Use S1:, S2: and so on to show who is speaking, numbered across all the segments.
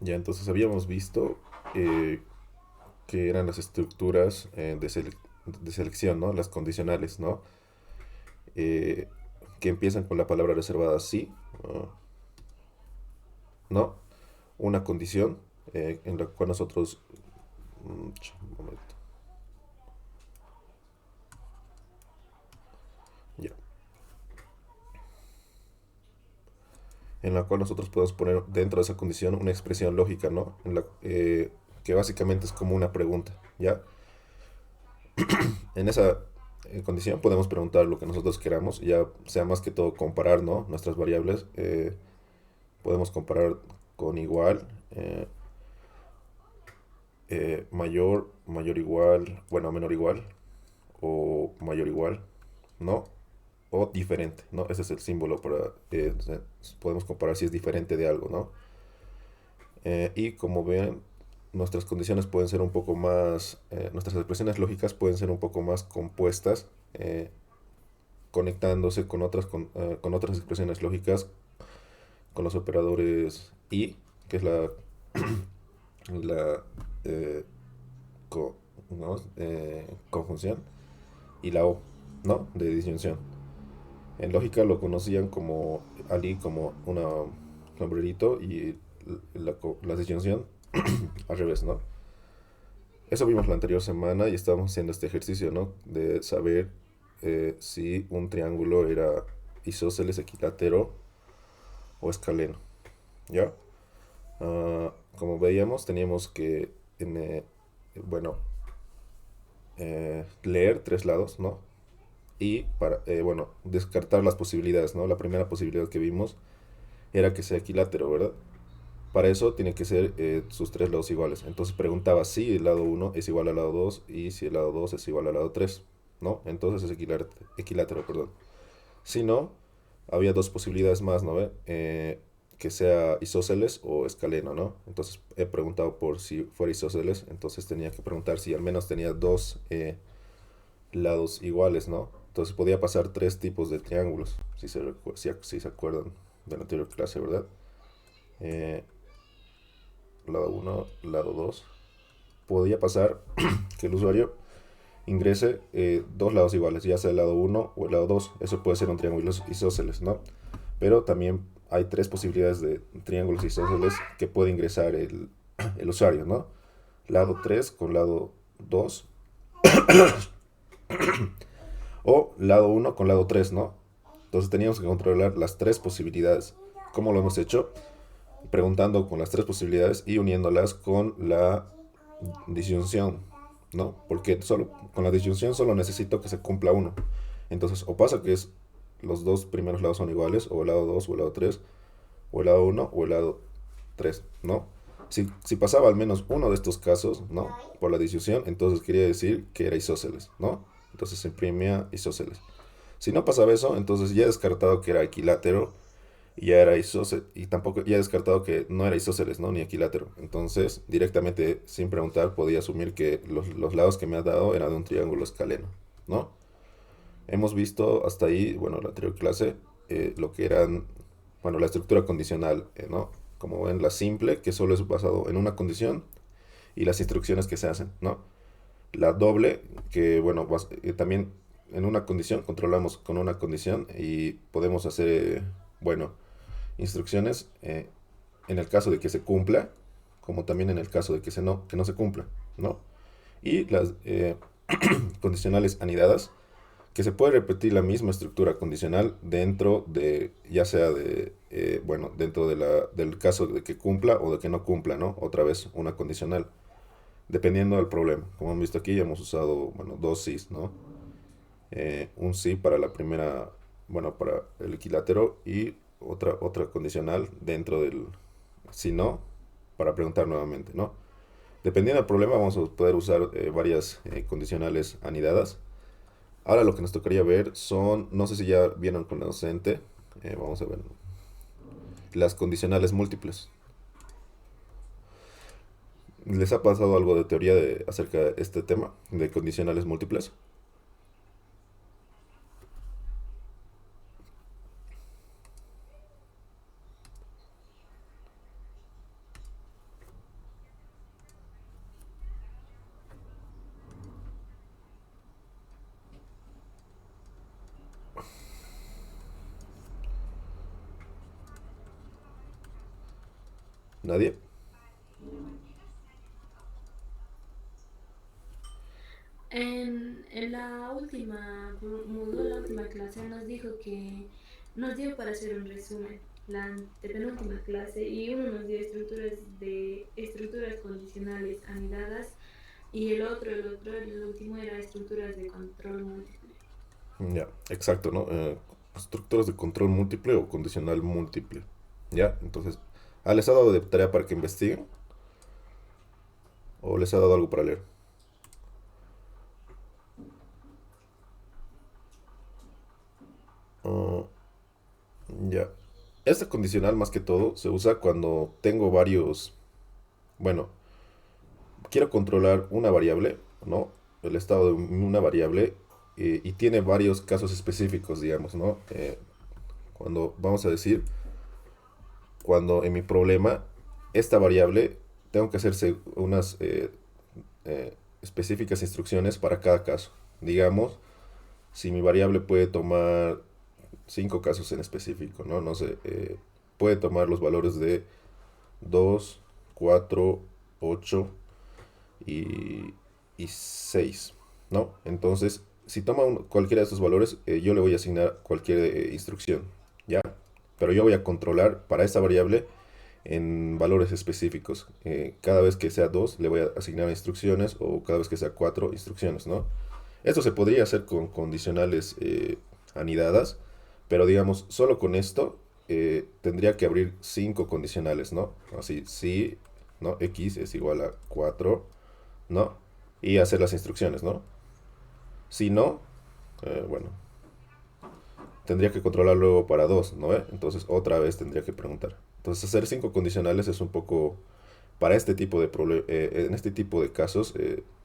S1: Ya entonces habíamos visto que eran las estructuras de selección, ¿no? Las condicionales, ¿no? Eh, que empiezan con la palabra reservada sí, uh, no, una condición en la cual nosotros, un momento, ya, en la cual nosotros podemos poner dentro de esa condición una expresión lógica, ¿no? Que básicamente es como una pregunta, ¿ya? En esa condición podemos preguntar lo que nosotros queramos, ya sea más que todo comparar, ¿no? Nuestras variables. Podemos comparar con igual, mayor, mayor igual, bueno, menor igual, o mayor igual, ¿no? O diferente, ¿no? Ese es el símbolo para, podemos comparar si es diferente de algo, ¿no? Y como ven, nuestras condiciones pueden ser un poco más, nuestras expresiones lógicas pueden ser un poco más compuestas, conectándose con otras expresiones lógicas, con los operadores y, que es la eh, co- ¿no? Conjunción, y la O, ¿no? De disyunción. En lógica lo conocían como Ali, como una sombrerito, y la disyunción al revés, ¿no? Eso vimos la anterior semana y estábamos haciendo este ejercicio, ¿no? De saber si un triángulo era isósceles, equilátero o escaleno, ¿ya? Como veíamos, teníamos que, bueno, leer tres lados, ¿no? Y para, bueno, descartar las posibilidades, ¿no? La primera posibilidad que vimos era que sea equilátero, ¿verdad? Para eso tiene que ser sus tres lados iguales. Entonces preguntaba si el lado uno es igual al lado 2 y si el lado 2 es igual al lado 3, ¿no? Entonces es equilátero, perdón. Si no, había dos posibilidades más, ¿no? Que sea isósceles o escaleno, ¿no? Entonces he preguntado por si fuera isósceles, entonces tenía que preguntar si al menos tenía dos lados iguales, ¿no? Entonces podía pasar tres tipos de triángulos, si se acuerdan de la anterior clase, ¿verdad? Eh, lado uno, lado 2. Podía pasar que el usuario ingrese dos lados iguales, ya sea el lado uno o el lado 2. Eso puede ser un triángulo isósceles, ¿no? Pero también hay tres posibilidades de triángulos isósceles que puede ingresar el usuario, ¿no? Lado 3 con lado 2 o lado uno con lado 3, ¿no? Entonces teníamos que controlar las tres posibilidades. ¿Cómo lo hemos hecho? Preguntando con las tres posibilidades y uniéndolas con la disyunción, ¿no? Porque solo, con la disyunción solo necesito que se cumpla uno. Entonces, o pasa que los dos primeros lados son iguales, o el lado 2 o el lado 3 o el lado uno o el lado 3, ¿no? Si pasaba al menos uno de estos casos, ¿no? Por la disyunción, entonces quería decir que era isósceles, ¿no? Entonces se imprimía isósceles. Si no pasaba eso, entonces ya he descartado que era equilátero y ya era isósceles, y tampoco ya he descartado que no era isósceles, ¿no? Ni equilátero. Entonces, directamente, sin preguntar, podía asumir que los lados que me ha dado eran de un triángulo escaleno, ¿no? Hemos visto hasta ahí, bueno, la anterior clase, lo que eran, bueno, la estructura condicional, ¿no? Como ven, la simple, que solo es basado en una condición, y las instrucciones que se hacen, ¿no? La doble, que, bueno, también en una condición, controlamos con una condición y podemos hacer, bueno, instrucciones en el caso de que se cumpla, como también en el caso de que no se cumpla, ¿no? Y las condicionales anidadas, que se puede repetir la misma estructura condicional dentro de, ya sea de, bueno, dentro del caso de que cumpla o de que no cumpla, ¿no? Otra vez una condicional, dependiendo del problema. Como han visto aquí, hemos usado, bueno, dos sís, ¿no? Un sí para la primera, bueno, para el equilátero y otra condicional dentro del si no, para preguntar nuevamente, ¿no? Dependiendo del problema, vamos a poder usar varias condicionales anidadas. Ahora lo que nos tocaría ver son, no sé si ya vieron con la docente, vamos a ver, las condicionales múltiples. ¿Les ha pasado algo de teoría acerca de este tema de condicionales múltiples? ¿Nadie?
S2: En la última módulo, la última clase nos dijo que nos dio para hacer un resumen, la antepenúltima clase, y uno nos dio estructuras condicionales anidadas y el último era estructuras de control múltiple.
S1: Ya, exacto, ¿no? Estructuras de control múltiple o condicional múltiple. ¿Ya? Entonces, ¿les ha dado de tarea para que investiguen? ¿O les ha dado algo para leer? Ah, ya. Este condicional, más que todo, se usa cuando tengo varios. Bueno, quiero controlar una variable, ¿no? El estado de una variable y tiene varios casos específicos, digamos, ¿no? Cuando vamos a decir, cuando en mi problema, esta variable tengo que hacerse unas específicas instrucciones para cada caso. Digamos, si mi variable puede tomar cinco casos en específico, ¿no? No sé, puede tomar los valores de 2 4 8 y, y 6, ¿no? Entonces, si toma cualquiera de estos valores, yo le voy a asignar cualquier instrucción, ¿ya? Pero yo voy a controlar para esta variable en valores específicos. Cada vez que sea 2 le voy a asignar instrucciones o cada vez que sea 4 instrucciones, ¿no? Esto se podría hacer con condicionales anidadas, pero digamos, solo con esto tendría que abrir 5 condicionales, ¿no? Así, si, ¿no? X es igual a 4, ¿no? Y hacer las instrucciones, ¿no? Si no, bueno, tendría que controlar luego para 2, ¿no? Entonces otra vez tendría que preguntar. Entonces hacer 5 condicionales es un poco, para este tipo de en este tipo de casos,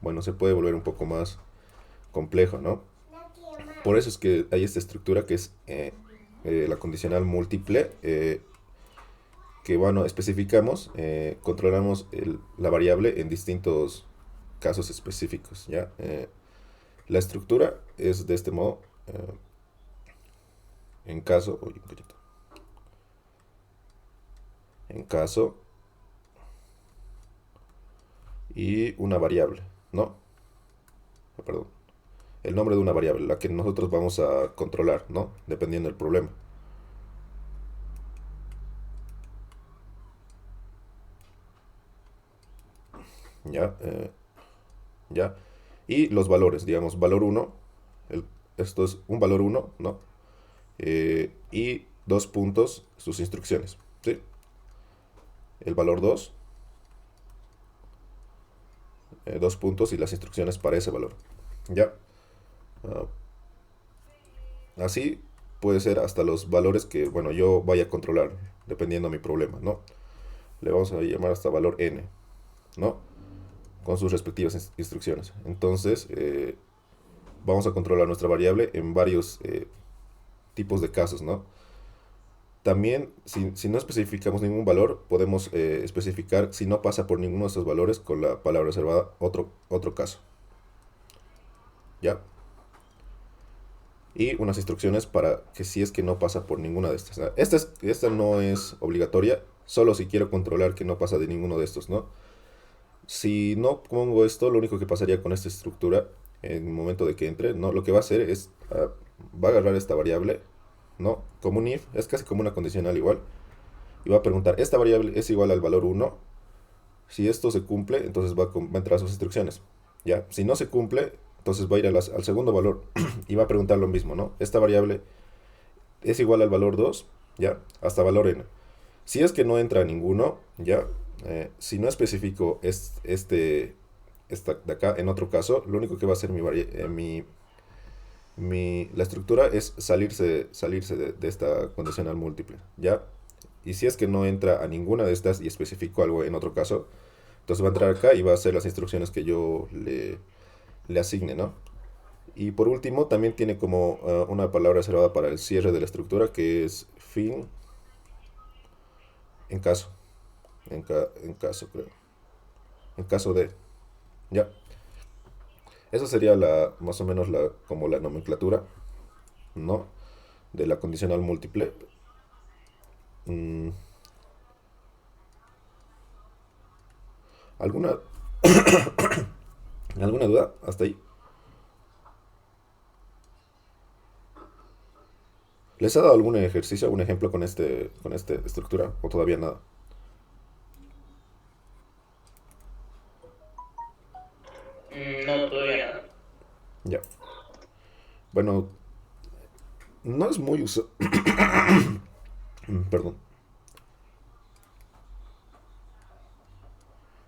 S1: bueno, se puede volver un poco más complejo, ¿no? Por eso es que hay esta estructura que es la condicional múltiple, que bueno, especificamos, controlamos la variable en distintos casos específicos, ¿ya? La estructura es de este modo, en caso, oye, un poquito, en caso y una variable, ¿no? Perdón, el nombre de una variable, la que nosotros vamos a controlar, ¿no? Dependiendo del problema, ¿ya? ¿Ya? Y los valores, digamos, valor uno, el, esto es un valor uno, ¿no? Y dos puntos, sus instrucciones, ¿sí? El valor 2, dos puntos y las instrucciones para ese valor, ¿ya? Uh, Así puede ser hasta los valores que, bueno, yo vaya a controlar, dependiendo de mi problema, ¿no? Le vamos a llamar hasta valor n, ¿no? Con sus respectivas instrucciones. Entonces, vamos a controlar nuestra variable en varios tipos de casos, ¿no? También, si no especificamos ningún valor, podemos especificar si no pasa por ninguno de estos valores con la palabra reservada otro caso, ¿ya? Y unas instrucciones para que si es que no pasa por ninguna de estas. Esta no es obligatoria, solo si quiero controlar que no pasa de ninguno de estos, ¿no? Si no pongo esto, lo único que pasaría con esta estructura en el momento de que entre, ¿no? Lo que va a hacer es, va a agarrar esta variable, ¿no? Como un if, es casi como una condicional igual, y va a preguntar, ¿esta variable es igual al valor uno? Si esto se cumple, entonces va a entrar a sus instrucciones, ¿ya? Si no se cumple, entonces va a ir al segundo valor y va a preguntar lo mismo, ¿no? Esta variable es igual al valor 2, ¿ya? Hasta valor n. Si es que no entra ninguno, ¿ya? Si no especifico esta de acá, en otro caso, lo único que va a hacer la estructura es salirse de esta condicional múltiple, ¿ya? Y si es que no entra a ninguna de estas y especifico algo en otro caso, entonces va a entrar acá y va a hacer las instrucciones que yo le asigne, ¿no? Y por último, también tiene como una palabra reservada para el cierre de la estructura, que es fin en caso. En caso, creo. En caso de. Ya. Esa sería más o menos como la nomenclatura, ¿no? De la condicional múltiple. Mm, ¿Alguna, ¿Alguna duda hasta ahí? ¿Les ha dado algún ejercicio, algún ejemplo con esta estructura o todavía nada?
S3: No, todavía no.
S1: Ya. Bueno, no es muy usado. Perdón.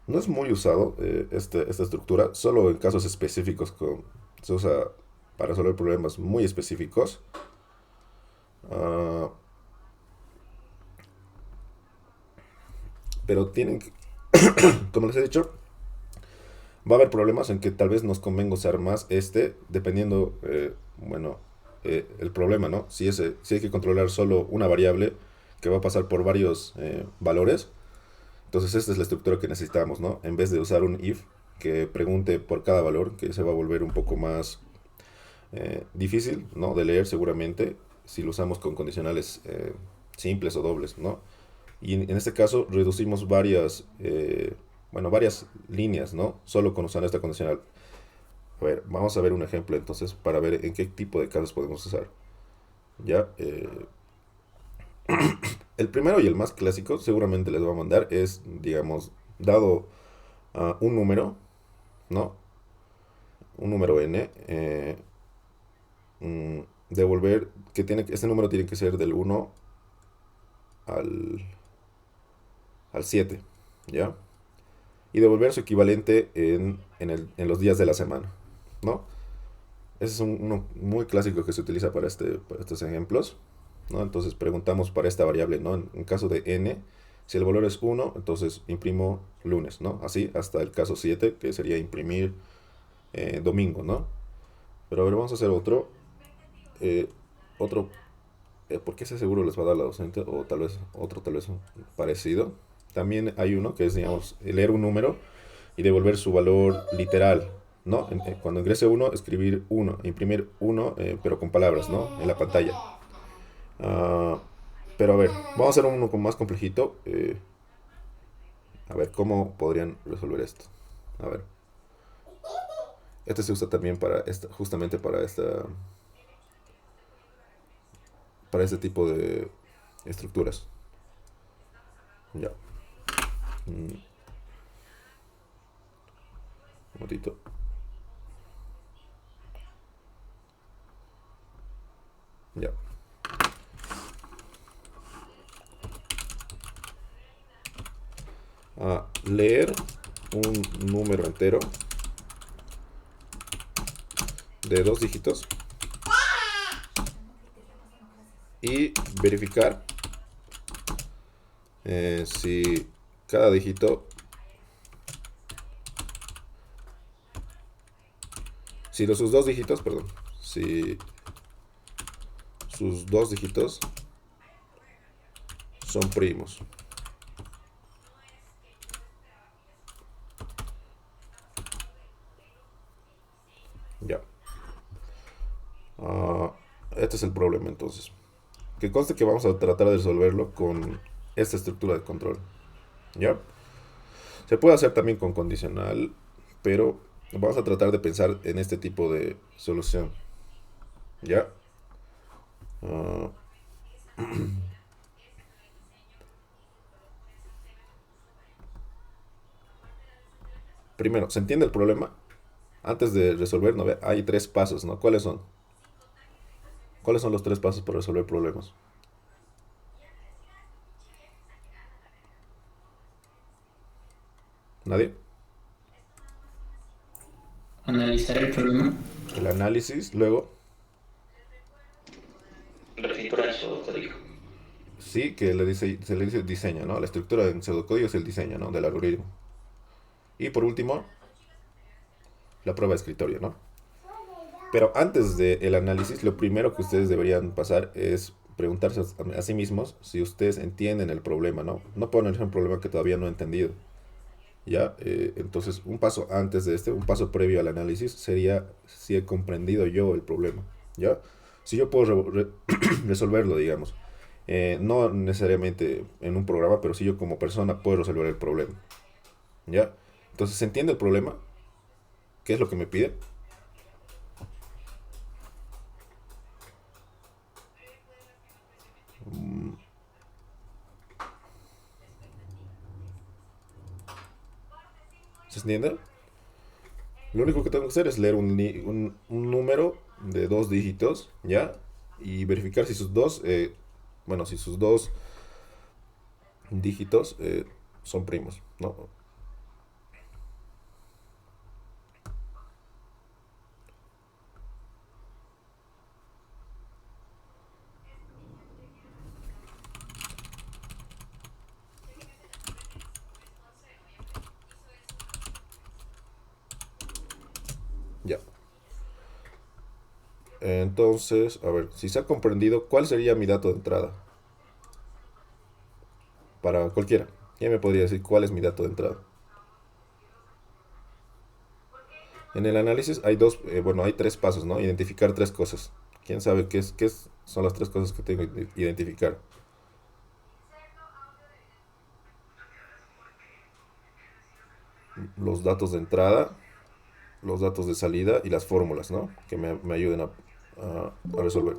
S1: No es muy usado esta estructura, solo en casos específicos se usa para resolver problemas muy específicos. Ah, pero tienen que, como les he dicho, va a haber problemas en que tal vez nos convenga usar más dependiendo, bueno, el problema, ¿no? Si hay que controlar solo una variable que va a pasar por varios valores, entonces esta es la estructura que necesitamos, ¿no? En vez de usar un if que pregunte por cada valor, que se va a volver un poco más difícil, ¿no? De leer seguramente si lo usamos con condicionales simples o dobles, ¿no? Y en este caso reducimos varias líneas, ¿no? Solo con usar esta condicional. A ver, vamos a ver un ejemplo entonces para ver en qué tipo de casos podemos usar. Ya, el primero y el más clásico seguramente les va a mandar es, digamos, dado un número, ¿no? Un número n, devolver este número tiene que ser del 1 al, al 7, ¿ya? Y devolver su equivalente en los días de la semana, ¿no? Ese es uno muy clásico que se utiliza para estos ejemplos, ¿no? Entonces preguntamos para esta variable, ¿no? En caso de n, si el valor es 1, entonces imprimo lunes, ¿no? Así hasta el caso 7, que sería imprimir domingo, ¿no? Pero a ver, vamos a hacer eh, otro, porque ese seguro les va a dar la docente, o tal vez parecido. También hay uno que es, digamos, leer un número y devolver su valor literal, ¿no? Cuando ingrese 1, escribir 1, imprimir 1, pero con palabras, ¿no? En la pantalla. Ah, pero a ver, vamos a hacer uno más complejito. A ver, ¿cómo podrían resolver esto? A ver. Este se usa también justamente para este tipo de estructuras. Ya. Un momentito. Ya. Leer un número entero de 2 dígitos y verificar si cada dígito, sus dos dígitos, perdón, si sus dos dígitos son primos. Ya. Este es el problema entonces. Que conste que vamos a tratar de resolverlo con esta estructura de control. ¿Ya? Se puede hacer también con condicional, pero vamos a tratar de pensar en este tipo de solución. ¿Ya? Primero, ¿se entiende el problema? Antes de resolver, ¿no? Hay 3 pasos, ¿no? ¿Cuáles son? ¿Cuáles son los 3 pasos para resolver problemas? ¿Nadie?
S3: Analizar el problema.
S1: El análisis, luego,
S3: Reescritura su código.
S1: sí, se le dice diseño, ¿no? La estructura en pseudocódigo es el diseño, ¿no? Del algoritmo. Y por último, la prueba de escritorio, ¿no? Pero antes del análisis, lo primero que ustedes deberían pasar es preguntarse a sí mismos si ustedes entienden el problema, ¿no? No ponerse un problema que todavía no he entendido. ¿Ya? Entonces, un paso antes de un paso previo al análisis sería si he comprendido yo el problema. ¿Ya? Si yo puedo resolverlo, digamos. No necesariamente en un programa, pero si yo como persona puedo resolver el problema. ¿Ya? Entonces, ¿se entiende el problema? ¿Qué es lo que me pide? Mm, ¿Se entiende? Lo único que tengo que hacer es leer un número de dos dígitos, ¿ya? Y verificar si sus dos, bueno, si sus dos dígitos son primos, ¿no? Ya. Entonces, a ver, si se ha comprendido, ¿cuál sería mi dato de entrada? Para cualquiera. ¿Quién me podría decir cuál es mi dato de entrada? En el análisis hay bueno, hay tres pasos, ¿no? Identificar tres cosas. ¿Quién sabe son las tres cosas que tengo que identificar? Los datos de entrada, los datos de salida y las fórmulas, ¿no? Que me ayuden a resolver.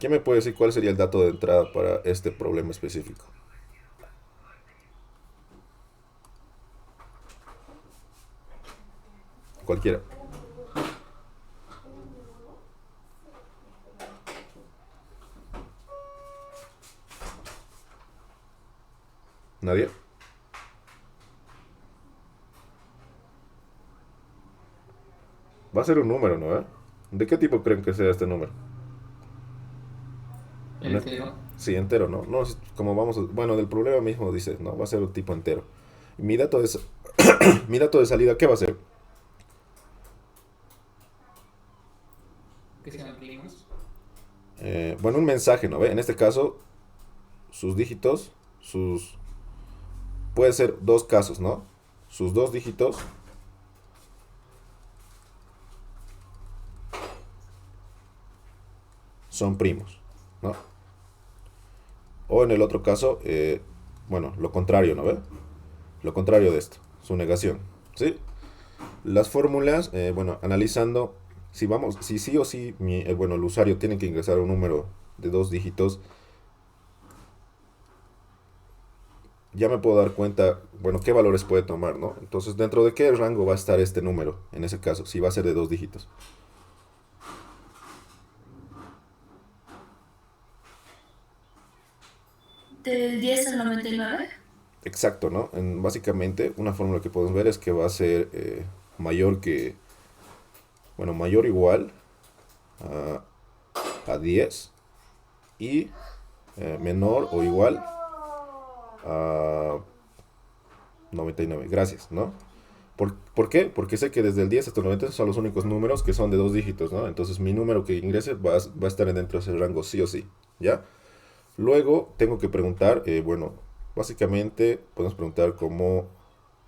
S1: ¿Quién me puede decir cuál sería el dato de entrada para este problema específico? Cualquiera. ¿Nadie? Va a ser un número, ¿no? ¿De qué tipo creen que sea este número? En es-
S3: Entero.
S1: Sí, entero, ¿no? No, como bueno, del problema mismo dice, no, va a ser un tipo entero. Y mi dato de salida, ¿qué va a ser?
S3: Que sean primos.
S1: Bueno, un mensaje, ¿no ve? En este caso, sus dígitos, puede ser dos casos, ¿no? Sus dos dígitos son primos, ¿no? O en el otro caso, bueno, lo contrario, ¿no ve? Lo contrario de esto, su negación, ¿sí? Las fórmulas, bueno, analizando, si sí o sí, bueno, el usuario tiene que ingresar un número de dos dígitos, ya me puedo dar cuenta, bueno, qué valores puede tomar, ¿no? Entonces, ¿dentro de qué rango va a estar este número, en ese caso, si va a ser de dos dígitos?
S2: Del 10 al 99.
S1: Exacto, ¿no? Básicamente, una fórmula que podemos ver es que va a ser mayor que, bueno, mayor o igual a 10 y menor o igual a 99. Gracias, ¿no? ¿Por qué? Porque sé que desde el 10 hasta el 90 son los únicos números que son de dos dígitos, ¿no? Entonces mi número que ingrese va a estar dentro de ese rango sí o sí, ¿ya? Luego tengo que preguntar, bueno, básicamente podemos preguntar como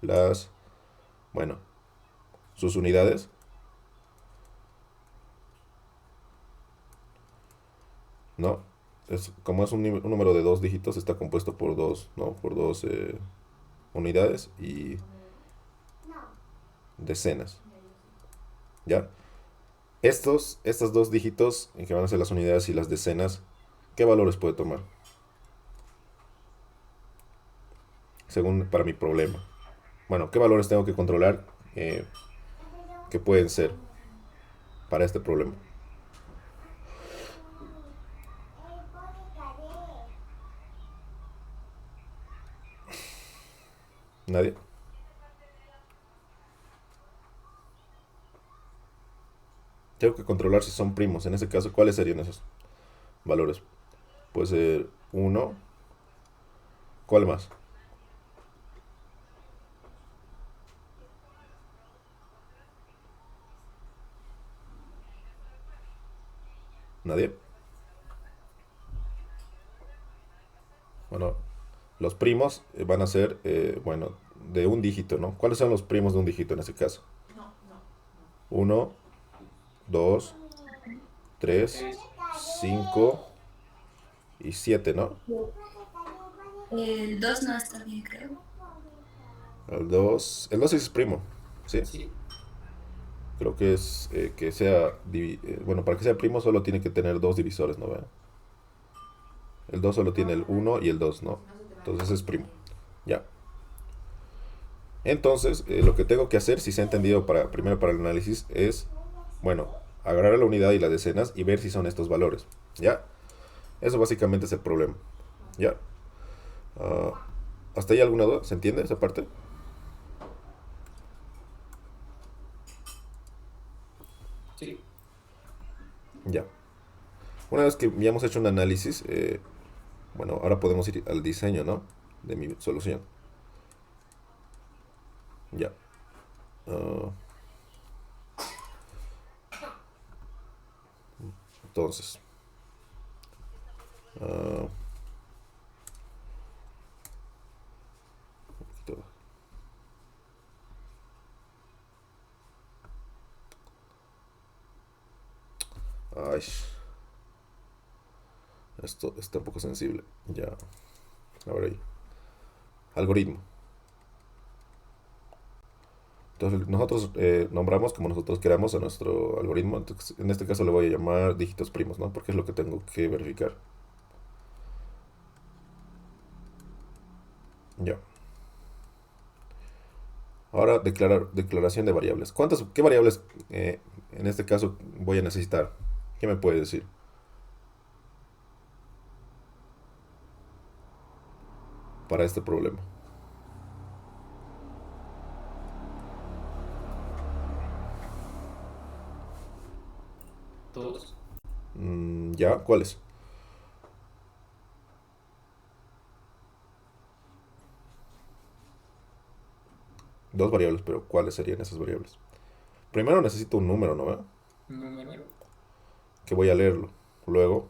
S1: las, bueno, sus unidades, ¿no? Como es un número de dos dígitos, está compuesto por dos, ¿no? Por dos unidades y decenas, ¿ya? Estos dos dígitos, que van a ser las unidades y las decenas, ¿qué valores puede tomar? Según para mi problema. Bueno, ¿qué valores tengo que controlar que pueden ser para este problema? ¿Nadie? Tengo que controlar si son primos. En ese caso, ¿cuáles serían esos valores? Puede ser uno. ¿Cuál más? ¿Nadie? Bueno, los primos van a ser, bueno, de un dígito, ¿no? ¿Cuáles son los primos de un dígito en ese caso? Uno, dos, tres,
S3: Tres.
S1: 5 y 7, ¿no?
S2: El 2 no está bien, creo.
S1: El 2 es primo, ¿sí?
S3: Sí.
S1: Creo que es que sea, bueno, para que sea primo solo tiene que tener dos divisores, ¿no? ¿Ve? El 2 solo tiene el uno y el 2, ¿no? Entonces es primo. Ya. Entonces, lo que tengo que hacer, si se ha entendido primero para el análisis, es, bueno, agarrar la unidad y las decenas y ver si son estos valores. ¿Ya? Eso básicamente es el problema. ¿Ya? Ah, ¿Hasta ahí alguna duda? ¿Se entiende esa parte?
S3: Sí.
S1: Ya. Una vez que ya hemos hecho un análisis, bueno, ahora podemos ir al diseño, ¿no? De mi solución. Ya. Ah, entonces. ah, un poquito. Ay, esto está un poco sensible. Ya. Ahora ahí. Algoritmo. Entonces nosotros nombramos como nosotros queramos a nuestro algoritmo. Entonces, en este caso le voy a llamar dígitos primos, ¿no? Porque es lo que tengo que verificar. Ya. Ahora declaración de variables. ¿Qué variables en este caso voy a necesitar? ¿Qué me puede decir? Para este problema.
S3: Todos.
S1: ¿Ya? ¿Cuáles? Dos variables, pero ¿cuáles serían esas variables? Primero necesito un número, ¿no?
S3: Número.
S1: Que voy a leerlo. Luego,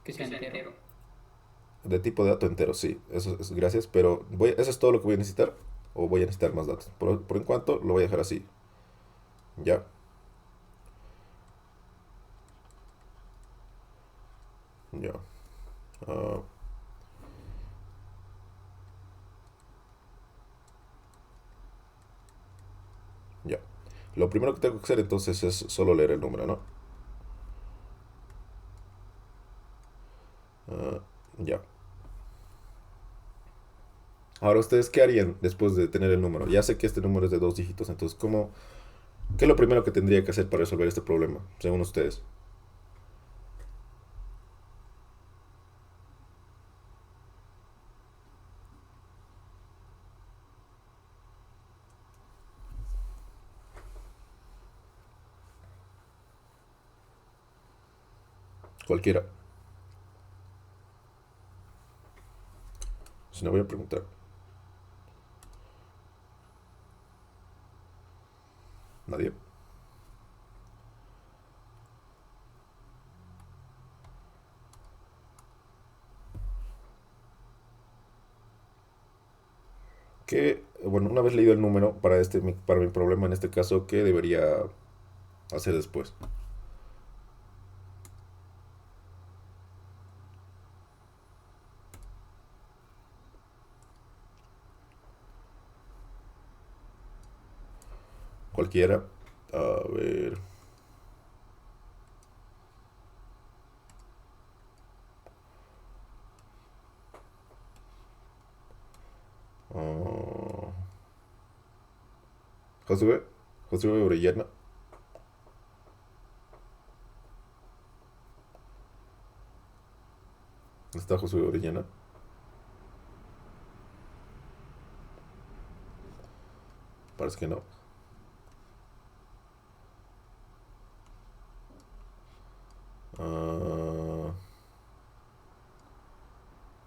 S3: Que sea entero.
S1: de tipo de dato entero, sí. Eso es gracias, pero ¿eso es todo lo que voy a necesitar? ¿O voy a necesitar más datos? Por en cuanto lo voy a dejar así. Ya. Ya. Ah, ya. Lo primero que tengo que hacer entonces es solo leer el número, ¿no? Ah, ya. Ahora, ¿ustedes qué harían después de tener el número? Ya sé que este número es de dos dígitos, entonces, ¿qué es lo primero que tendría que hacer para resolver este problema, según ustedes? Cualquiera. Si no, voy a preguntar. ¿Nadie? Bueno, una vez leído el número para mi problema en este caso, ¿qué debería hacer después? Cualquiera. A ver. ah, Josué. Josué Orellana. ¿Está Josué Orellana? Parece que no. Ah,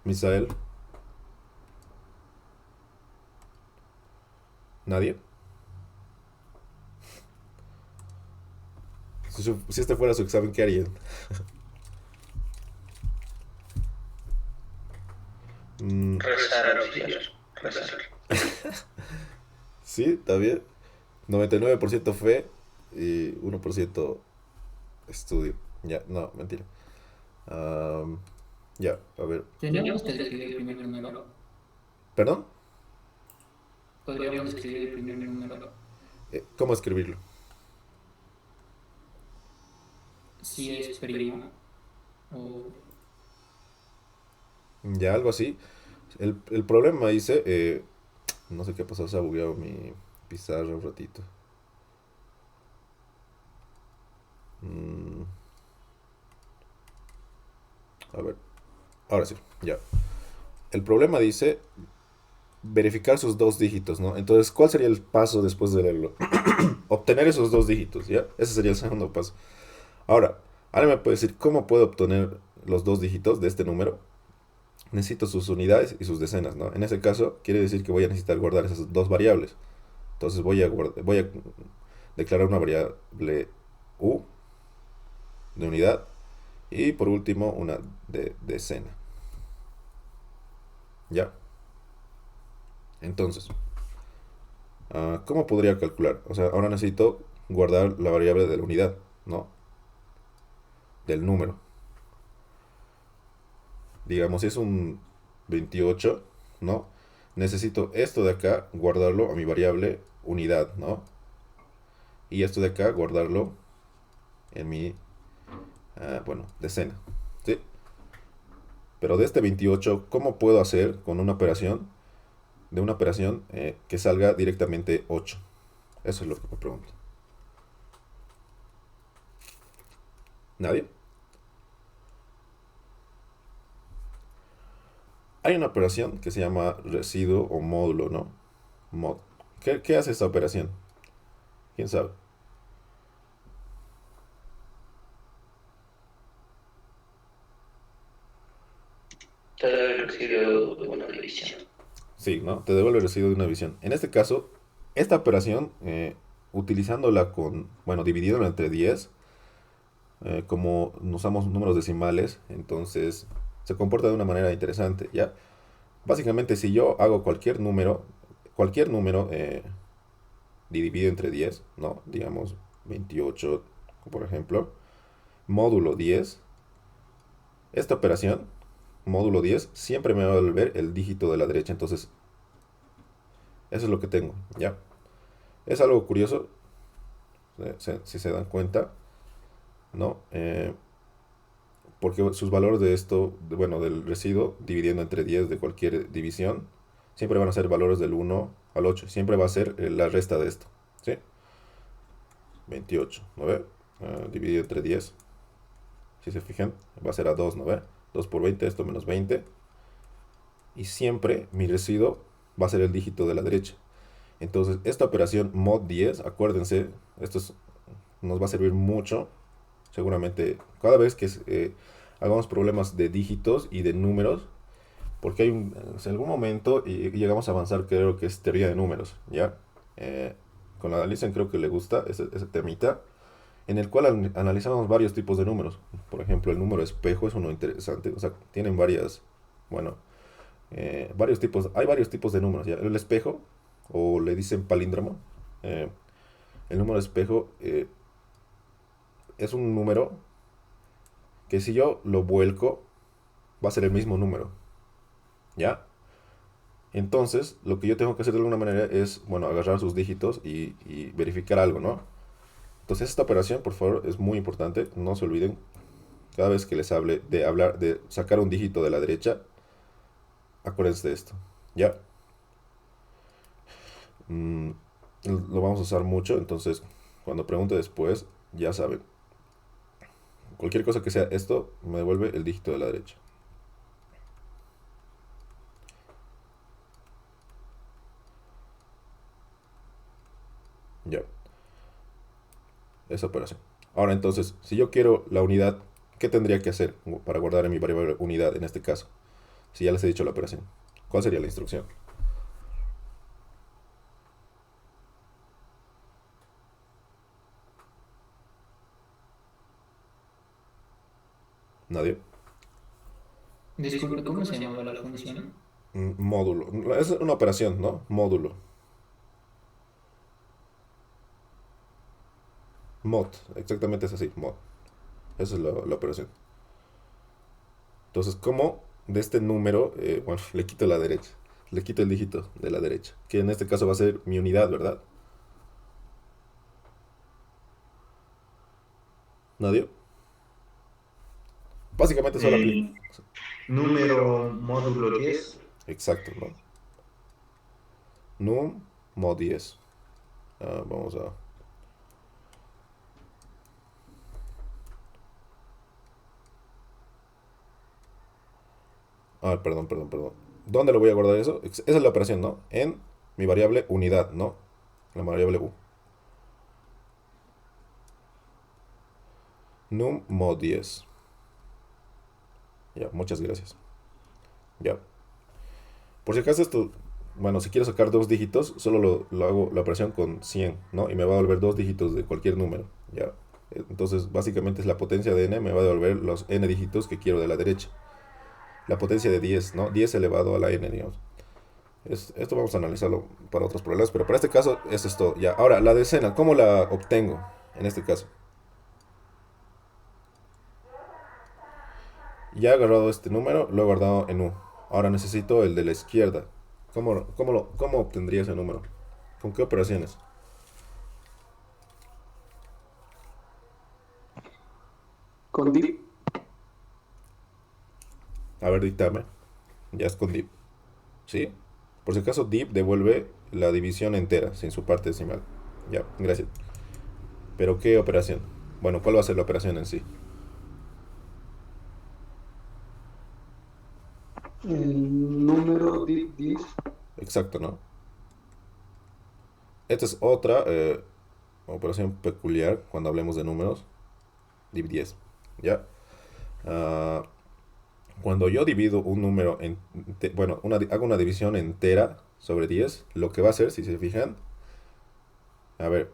S1: Misael. ¿Nadie? Si este fuera su examen, ¿qué harían? Mm,
S3: Rezar, auxiliar. Rezar.
S1: sí, está bien. 99% fe y 1% estudio. Ya, no, mentira. Am, Ya, a ver.
S3: Tendríamos que escribir el primer número.
S1: ¿Perdón?
S3: Podríamos escribir el primer número.
S1: ¿Cómo escribirlo?
S3: Si es primo. O
S1: Ya, algo así. El problema dice, no sé qué pasó, se ha bugueado mi pizarra un ratito. Mm, a ver, ahora sí, ya. El problema dice verificar sus dos dígitos, ¿no? Entonces, ¿cuál sería el paso después de leerlo? Obtener esos dos dígitos, ¿ya? Ese sería el segundo paso. Ahora, ahora me puede decir cómo puedo obtener los dos dígitos de este número. Necesito sus unidades y sus decenas, ¿no? En ese caso, quiere decir que voy a necesitar guardar esas dos variables. Entonces voy a declarar una variable u de unidad y por último una de decena. ¿Ya? Entonces, ¿cómo podría calcular? O sea, ahora necesito guardar la variable de la unidad, ¿no? Del número. Digamos, si es un 28, ¿no? Necesito esto de acá guardarlo a mi variable unidad, ¿no? Y esto de acá guardarlo en mi, bueno, decena, ¿sí? Pero de este 28, ¿cómo puedo hacer con una operación, de una operación que salga directamente 8? Eso es lo que me pregunto. ¿Nadie? Hay una operación que se llama residuo o módulo, ¿no? Mod. ¿Qué hace esta operación? ¿Quién sabe?
S3: te da el residuo de una división.
S1: Sí, ¿no? Te devuelve el residuo de una división. En este caso, esta operación, utilizándola con, bueno, dividiéndola entre 10, como usamos números decimales, entonces se comporta de una manera interesante, ¿ya? Básicamente, si yo hago cualquier número dividido entre 10, ¿no? Digamos 28, por ejemplo, módulo 10, esta operación, módulo 10, siempre me va a devolver el dígito de la derecha, entonces eso es lo que tengo, ¿ya? Es algo curioso, si se dan cuenta, ¿no? Porque sus valores de esto, bueno, del residuo, dividiendo entre 10 de cualquier división, siempre van a ser valores del 1 al 8. Siempre va a ser la resta de esto, ¿sí? 28, ¿no ve? Dividido entre 10, si se fijan, va a ser a 2, ¿no ve? 2 por 20, esto menos 20. Y siempre mi residuo va a ser el dígito de la derecha. Entonces, esta operación mod 10, acuérdense, nos va a servir mucho, seguramente, cada vez que hagamos problemas de dígitos y de números, porque en algún momento llegamos a avanzar, creo que es teoría de números, ¿ya? Con la Alison creo que le gusta ese temita, en el cual analizamos varios tipos de números. Por ejemplo, el número espejo es uno interesante, o sea, tienen bueno, hay varios tipos de números, ¿ya? El espejo, o le dicen palíndromo, eh, el número espejo es un número que si yo lo vuelco, va a ser el mismo número, ¿ya? Entonces, lo que yo tengo que hacer de alguna manera es, bueno, agarrar sus dígitos y verificar algo, ¿no? Entonces, esta operación, por favor, es muy importante. No se olviden, cada vez que les hable de hablar, de sacar un dígito de la derecha, acuérdense de esto, ¿ya? Mm, lo vamos a usar mucho, entonces, cuando pregunte después, ya saben. Cualquier cosa que sea esto, me devuelve el dígito de la derecha. Ya, esa operación. Ahora entonces, si yo quiero la unidad, ¿qué tendría que hacer para guardar en mi variable unidad en este caso? Si ya les he dicho la operación. ¿Cuál sería la instrucción? ¿Nadie?
S3: Disculpe, ¿cómo se llamaba la función?
S1: Módulo. Es una operación, ¿no? Módulo. Mod. Exactamente es así. Mod. Esa es la operación. Entonces, ¿cómo de este número, bueno, le quito la derecha? Le quito el dígito de la derecha, que en este caso va a ser mi unidad, ¿verdad? ¿Nadie? Básicamente solo aplica.
S4: El número módulo 10.
S1: Exacto, ¿no? Num mod 10. Vamos a... perdón. ¿Dónde lo voy a guardar eso? Esa es la operación, ¿no? En mi variable unidad, ¿no? La variable u. Num mod 10. Ya, muchas gracias. Ya. Por si acaso esto, bueno, si quiero sacar dos dígitos, solo lo hago la operación con 100, ¿no? Y me va a devolver dos dígitos de cualquier número, ¿ya? Entonces, básicamente es la potencia de n, me va a devolver los n dígitos que quiero de la derecha. La potencia de 10, ¿no? 10 elevado a la n, digamos. Esto vamos a analizarlo para otros problemas, pero para este caso, eso es todo. Ya, ahora, la decena, ¿cómo la obtengo en este caso? Ya he agarrado este número, lo he guardado en U. Ahora necesito el de la izquierda. ¿Cómo obtendría ese número? ¿Con qué operaciones?
S5: Con div.
S1: A ver, dictame. Ya es con div. ¿Sí? Por si acaso, div devuelve la división entera, sin su parte decimal. Ya, gracias. ¿Pero qué operación? Bueno, ¿cuál va a ser la operación en sí?
S5: El número div 10.
S1: Exacto, ¿no? Esta es otra operación peculiar cuando hablemos de números. Div 10. ¿Ya? Ah, cuando yo divido un número en... Bueno, hago una división entera sobre 10, lo que va a hacer, si se fijan... A ver,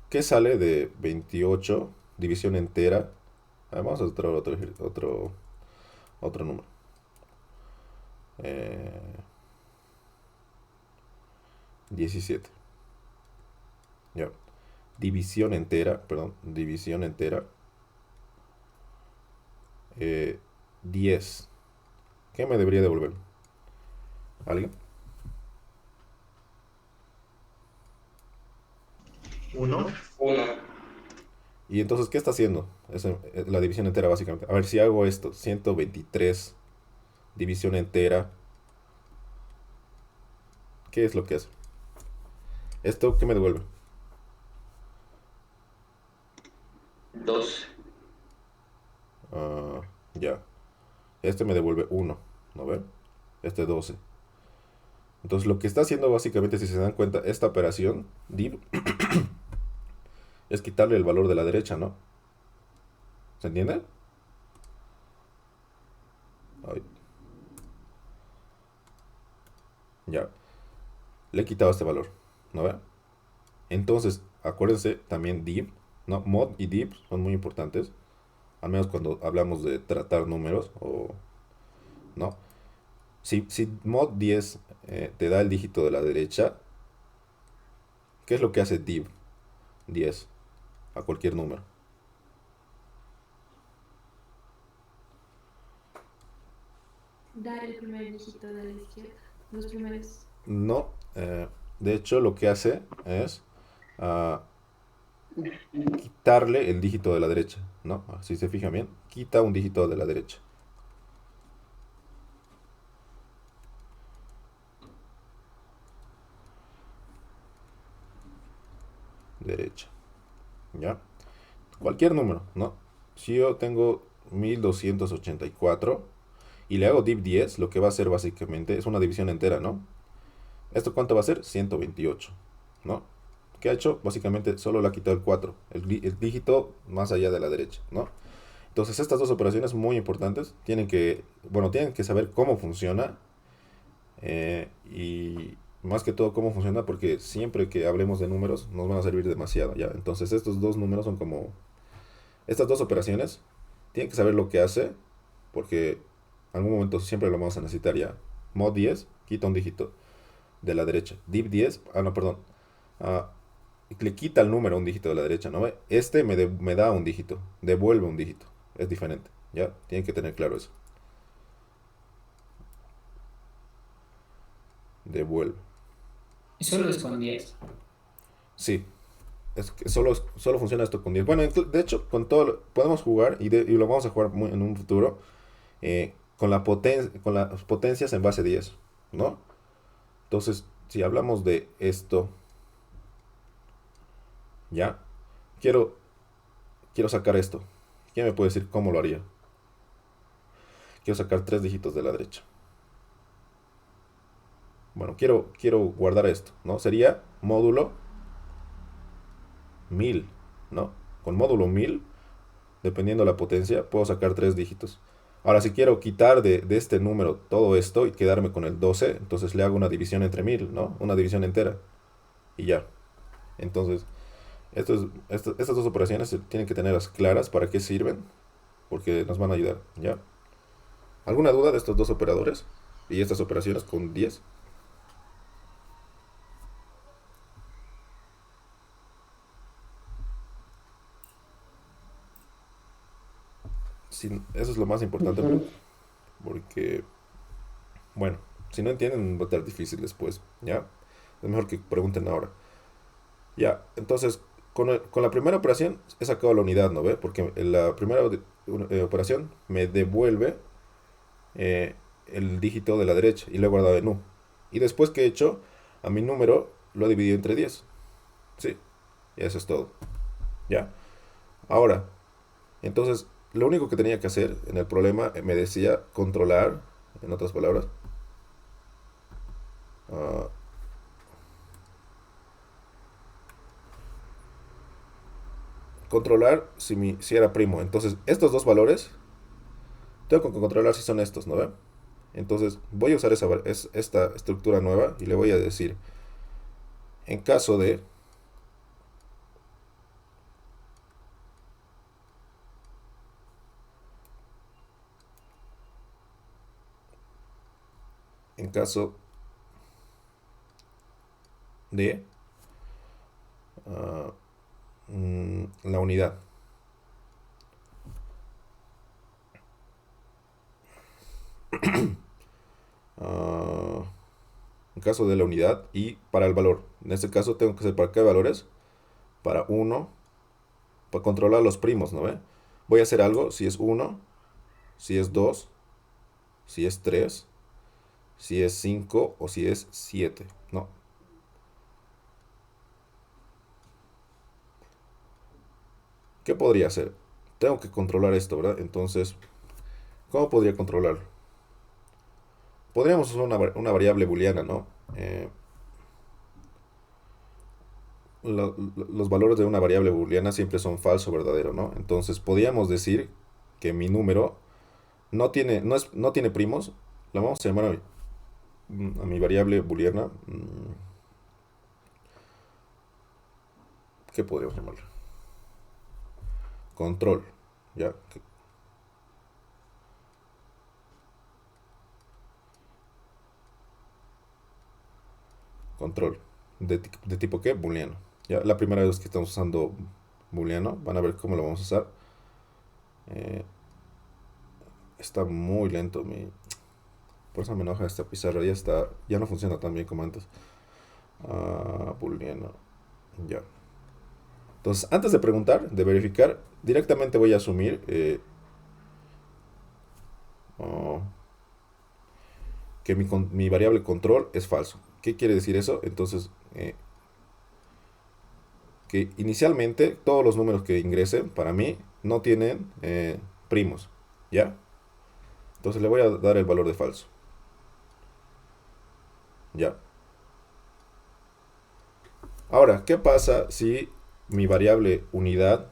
S1: ¿qué sale de 28 división entera? Vamos a traer otro número. Eh, 17. Ya. División entera, perdón, división entera. 10. ¿Qué me debería devolver? ¿Alguien?
S4: 1.
S3: 1.
S1: Y entonces, ¿qué está haciendo? La división entera, básicamente. A ver, si hago esto, 123, división entera. ¿Qué es lo que hace? ¿Esto qué me devuelve?
S3: 2.
S1: Ya. Este me devuelve 1, ¿no ven? Este 12. Entonces, lo que está haciendo básicamente, si se dan cuenta, esta operación, div, es quitarle el valor de la derecha, ¿no? ¿Se entiende? Ay. Ya. Le he quitado este valor, ¿no ven? Entonces, acuérdense también div, ¿no? Mod y div son muy importantes, al menos cuando hablamos de tratar números, o no. Si mod 10 te da el dígito de la derecha, ¿qué es lo que hace div 10 a cualquier número?
S2: Dar el primer dígito de la izquierda. Los primeros.
S1: No, de hecho lo que hace es ah, quitarle el dígito de la derecha, ¿no? Si se fijan bien, quita un dígito de la derecha. Derecha, ¿ya? Cualquier número, ¿no? Si yo tengo 1284 y le hago div 10, lo que va a hacer básicamente es una división entera, ¿no? ¿Esto cuánto va a ser? 128, ¿no? ¿Qué ha hecho? Básicamente solo le ha quitado el 4, el dígito más allá de la derecha, ¿no? Entonces estas dos operaciones muy importantes tienen que saber cómo funciona y más que todo cómo funciona porque siempre que hablemos de números nos van a servir demasiado, ¿ya? Entonces estos dos números son como... Estas dos operaciones tienen que saber lo que hace porque en algún momento siempre lo vamos a necesitar, ¿ya? Mod 10 quita un dígito de la derecha. Div 10, no, perdón. ah, Le quita el número a un dígito de la derecha, ¿no ve? Este me da un dígito, devuelve un dígito. Es diferente, ¿ya? Tienen que tener claro eso. devuelve.
S6: Y solo es con 10.
S1: Sí, es que solo funciona esto con 10. Bueno, de hecho, con todo podemos jugar y lo vamos a jugar en un futuro con con las potencias en base 10, ¿no? Entonces, si hablamos de esto, ya, quiero, quiero sacar esto. ¿Quién me puede decir cómo lo haría? Quiero sacar 3 dígitos de la derecha. Bueno, quiero guardar esto, ¿no? Sería módulo 1000, ¿no? Con módulo 1000, dependiendo de la potencia, puedo sacar 3 dígitos. Ahora, si quiero quitar de este número todo esto y quedarme con el 12, entonces le hago una división entre 1000, ¿no? Una división entera. Y ya. Entonces, estas dos operaciones se tienen que tenerlas claras para qué sirven, porque nos van a ayudar, ¿ya? ¿Alguna duda de estos dos operadores y estas operaciones con 10? Sí, eso es lo más importante porque, bueno, si no entienden va a estar difícil después, ¿ya? Es mejor que pregunten ahora. Ya, entonces, con la primera operación he sacado la unidad, ¿no ve? Porque en la primera operación me devuelve el dígito de la derecha y lo he guardado en U. Y después que he hecho, a mi número lo he dividido entre 10. Sí, y eso es todo. ¿Ya? Ahora, entonces, lo único que tenía que hacer en el problema me decía controlar, en otras palabras, ah, controlar si era primo. Entonces, estos dos valores, tengo que controlar si son estos, ¿no ve? Entonces, voy a usar esta estructura nueva y le voy a decir, en caso de, en caso de ah, la unidad. Ah, en caso de la unidad y para el valor. En este caso tengo que hacer para qué valores. Para 1, para controlar los primos, ¿no ve? Voy a hacer algo si es 1, si es 2, si es 3, si es 5 o si es 7. No. ¿Qué podría hacer? Tengo que controlar esto, ¿verdad? Entonces, ¿cómo podría controlarlo? Podríamos usar una variable booleana, ¿no? Los valores de una variable booleana siempre son falso o verdadero, ¿no? Entonces, podríamos decir que mi número no tiene primos. La vamos a llamar a mi variable booleana. ¿Qué podríamos llamarla? Control. ¿Ya? Control. ¿De tipo qué? Booleano. Ya, la primera vez que estamos usando booleano, van a ver cómo lo vamos a usar. Está muy lento por eso me enoja esta pizarra. Ya no funciona tan bien como antes. Booleano. Ya. Entonces, antes de preguntar, de verificar, directamente voy a asumir que mi variable control es falso. ¿Qué quiere decir eso? Entonces, que inicialmente todos los números que ingresen para mí no tienen primos. ¿Ya? Entonces le voy a dar el valor de falso. ¿Ya? Ahora, ¿qué pasa si mi variable unidad,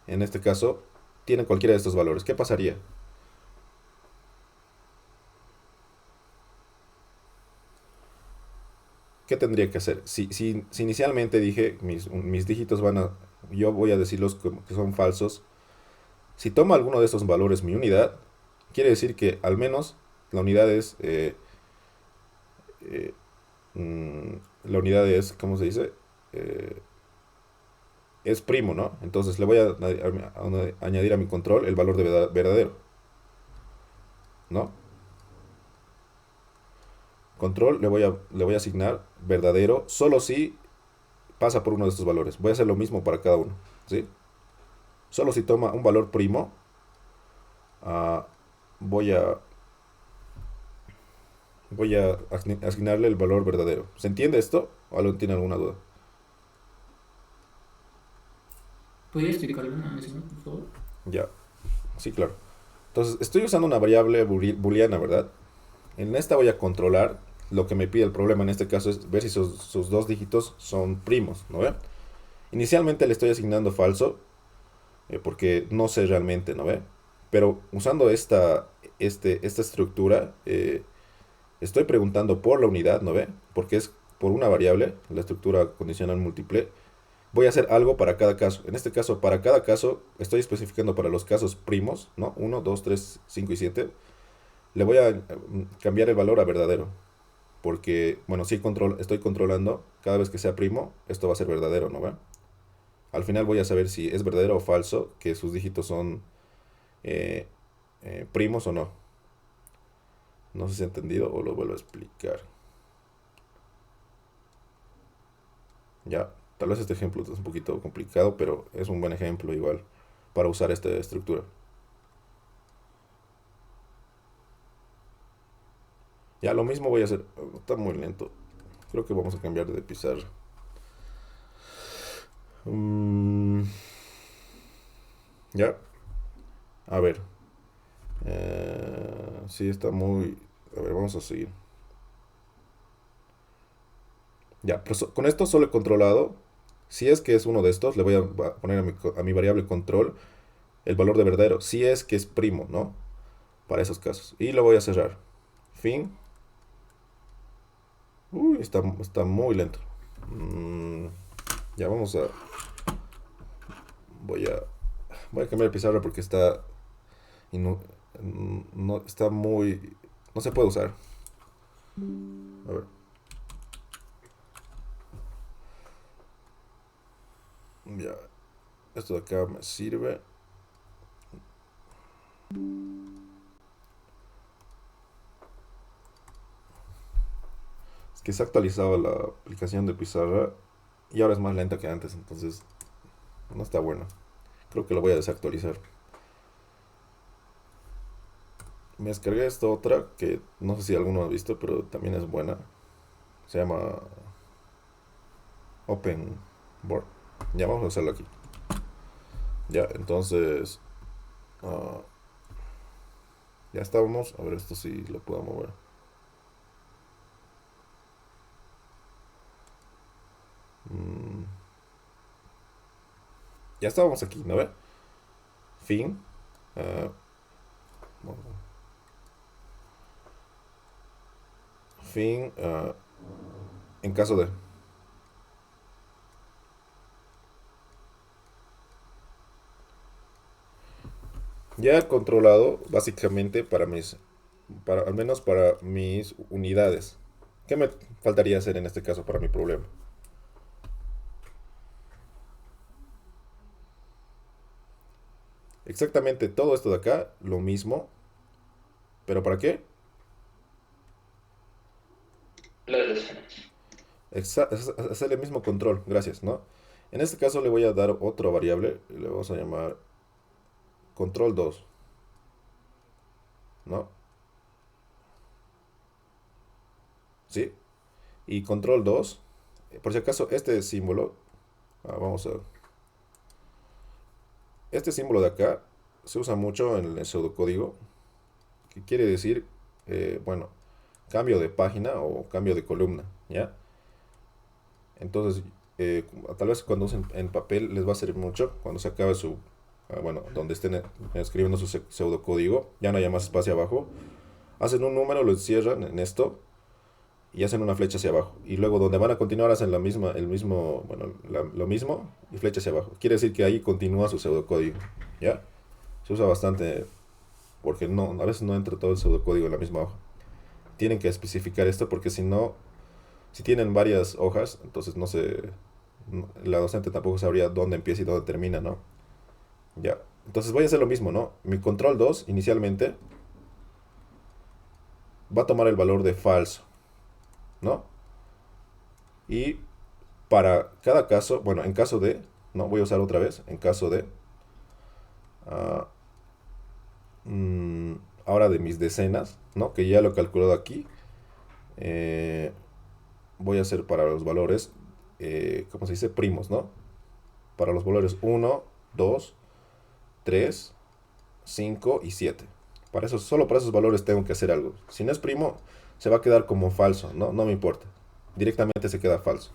S1: en este caso, tiene cualquiera de estos valores? ¿Qué pasaría? ¿Qué tendría que hacer? Si inicialmente dije mis dígitos yo voy a decirlos que son falsos. Si toma alguno de estos valores mi unidad, quiere decir que al menos la unidad es, ¿cómo se dice? Es primo, ¿no? Entonces le voy a añadir a mi control el valor de verdadero, ¿no? control le voy a asignar verdadero solo si pasa por uno de estos valores. Voy a hacer lo mismo para cada uno, ¿sí? Solo si toma un valor primo, ah, voy a asignarle el valor verdadero. ¿Se entiende esto? ¿O alguien tiene alguna duda?
S6: ¿Podría explicarlo una vez más, por favor?
S1: Ya, sí, claro. Entonces, estoy usando una variable booleana, ¿verdad? En esta voy a controlar lo que me pide el problema. En este caso es ver si sus dos dígitos son primos, ¿no ve? Inicialmente le estoy asignando falso, porque no sé realmente, ¿no ve? Pero usando esta estructura, estoy preguntando por la unidad, ¿no ve? Porque es por una variable, la estructura condicional múltiple. Voy a hacer algo para cada caso. En este caso, para cada caso, estoy especificando para los casos primos, ¿no? 1, 2, 3, 5 y 7. Le voy a cambiar el valor a verdadero. Porque, bueno, sí estoy controlando, cada vez que sea primo, esto va a ser verdadero, ¿no ve? Al final voy a saber si es verdadero o falso, que sus dígitos son eh, primos o no. No sé si he entendido o lo vuelvo a explicar. Ya, tal vez este ejemplo es un poquito complicado, pero es un buen ejemplo igual para usar esta estructura. Ya, lo mismo voy a hacer. Está muy lento. Creo que vamos a cambiar de pizarra. Ya. A ver. Sí, está muy... A ver, vamos a seguir. Ya, pero con esto solo he controlado. Si es que es uno de estos, le voy a poner a mi variable control el valor de verdadero. Si es que es primo, ¿no? Para esos casos. Y lo voy a cerrar. Fin. Uy, está muy lento. Ya vamos a... Voy a cambiar de pizarra porque está... no, está muy... No se puede usar. A ver. Ya. Esto de acá me sirve. Es que se ha actualizado la aplicación de pizarra y ahora es más lenta que antes, entonces no está bueno. Creo que lo voy a desactualizar. Me descargué esta otra que no sé si alguno ha visto, pero también es buena. Se llama Open Board. Ya vamos a hacerlo aquí. Ya, entonces ya estábamos. A ver, esto sí lo puedo mover. Ya estábamos aquí, ¿no ve? Fin. Bueno, fin. En caso de... Ya he controlado básicamente al menos para mis unidades. ¿Qué me faltaría hacer en este caso para mi problema? Exactamente todo esto de acá, lo mismo. ¿Pero para qué?
S3: Las decenas.
S1: Hacer el mismo control, gracias, ¿no? En este caso le voy a dar otra variable, le vamos a llamar control 2, ¿no? ¿Sí? Y control 2, por si acaso este símbolo, vamos a... Este símbolo de acá se usa mucho en el pseudocódigo, que quiere decir, bueno, cambio de página o cambio de columna, ¿ya? Entonces, tal vez cuando usen en papel les va a servir mucho, cuando se acabe su, bueno, donde estén escribiendo su pseudocódigo, ya no haya más espacio abajo, hacen un número, lo encierran en esto y hacen una flecha hacia abajo. Y luego donde van a continuar hacen lo mismo y flecha hacia abajo. Quiere decir que ahí continúa su pseudocódigo, ¿ya? Se usa bastante porque a veces no entra todo el pseudocódigo en la misma hoja. Tienen que especificar esto porque si no, si tienen varias hojas, entonces la docente tampoco sabría dónde empieza y dónde termina, ¿no? Ya. Entonces voy a hacer lo mismo, ¿no? Mi control 2 inicialmente va a tomar el valor de falso. ¿no? Y para cada caso, bueno, en caso de, no, voy a usar otra vez, en caso de, ah, ahora de mis decenas, ¿no? Que ya lo he calculado aquí, eh, voy a hacer para los valores, ¿cómo se dice? Primos, ¿no? Para los valores 1, 2, 3, 5 y 7. Para eso, solo para esos valores tengo que hacer algo. Si no es primo, se va a quedar como falso, ¿no? No me importa. Directamente se queda falso.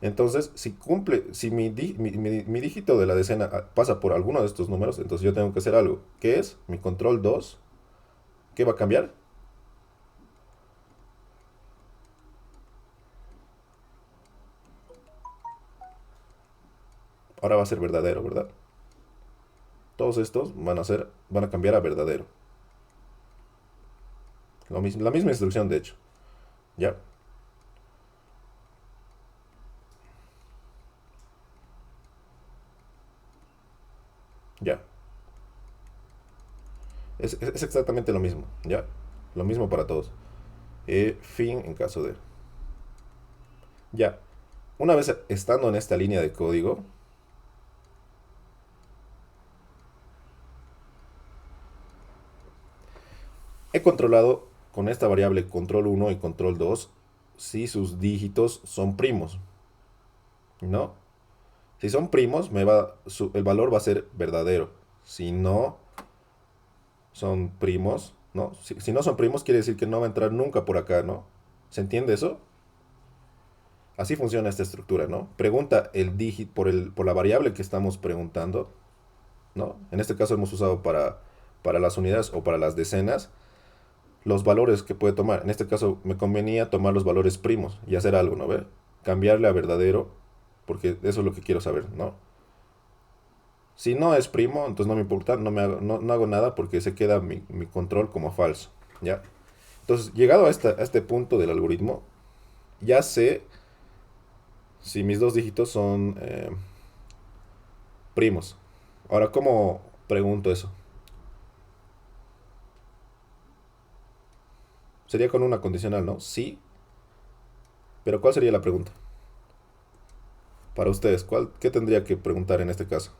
S1: Entonces, si mi dígito de la decena pasa por alguno de estos números, entonces yo tengo que hacer algo. ¿Qué es? Mi control 2. ¿Qué va a cambiar? Ahora va a ser verdadero, ¿verdad? Todos estos van a cambiar a verdadero. La misma instrucción, de hecho. ¿Ya? Ya. Es exactamente lo mismo, ¿ya? Lo mismo para todos. Fin en caso de. Ya. Una vez estando en esta línea de código, he controlado con esta variable control 1 y control 2 si sus dígitos son primos, ¿no? Si son primos, el valor va a ser verdadero. Si no son primos, ¿no? Si no son primos, quiere decir que no va a entrar nunca por acá, ¿no? ¿Se entiende eso? Así funciona esta estructura, ¿no? Pregunta el dígito por la variable que estamos preguntando, ¿no? En este caso hemos usado para las unidades o para las decenas los valores que puede tomar. En este caso me convenía tomar los valores primos y hacer algo, ¿no ve? Cambiarle a verdadero, porque eso es lo que quiero saber, ¿no? Si no es primo, entonces no me importa, no hago nada porque se queda mi control como falso, ¿ya? Entonces, llegado a este punto del algoritmo, ya sé si mis dos dígitos son primos. Ahora, ¿cómo pregunto eso? Sería con una condicional, ¿no? Sí. Pero ¿cuál sería la pregunta? Para ustedes, ¿qué tendría que preguntar en este caso?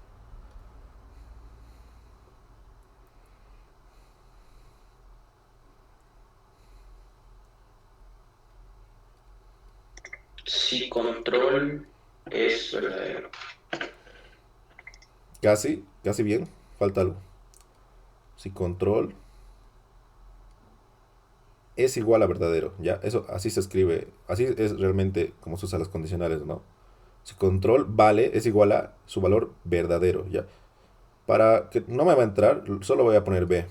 S3: Si control es verdadero.
S1: Casi bien. Falta algo. Si control es igual a verdadero, ¿ya? Eso así se escribe, así es realmente como se usan las condicionales, ¿no? Si control vale es igual a su valor verdadero, ¿ya? Para que no me va a entrar, solo voy a poner B,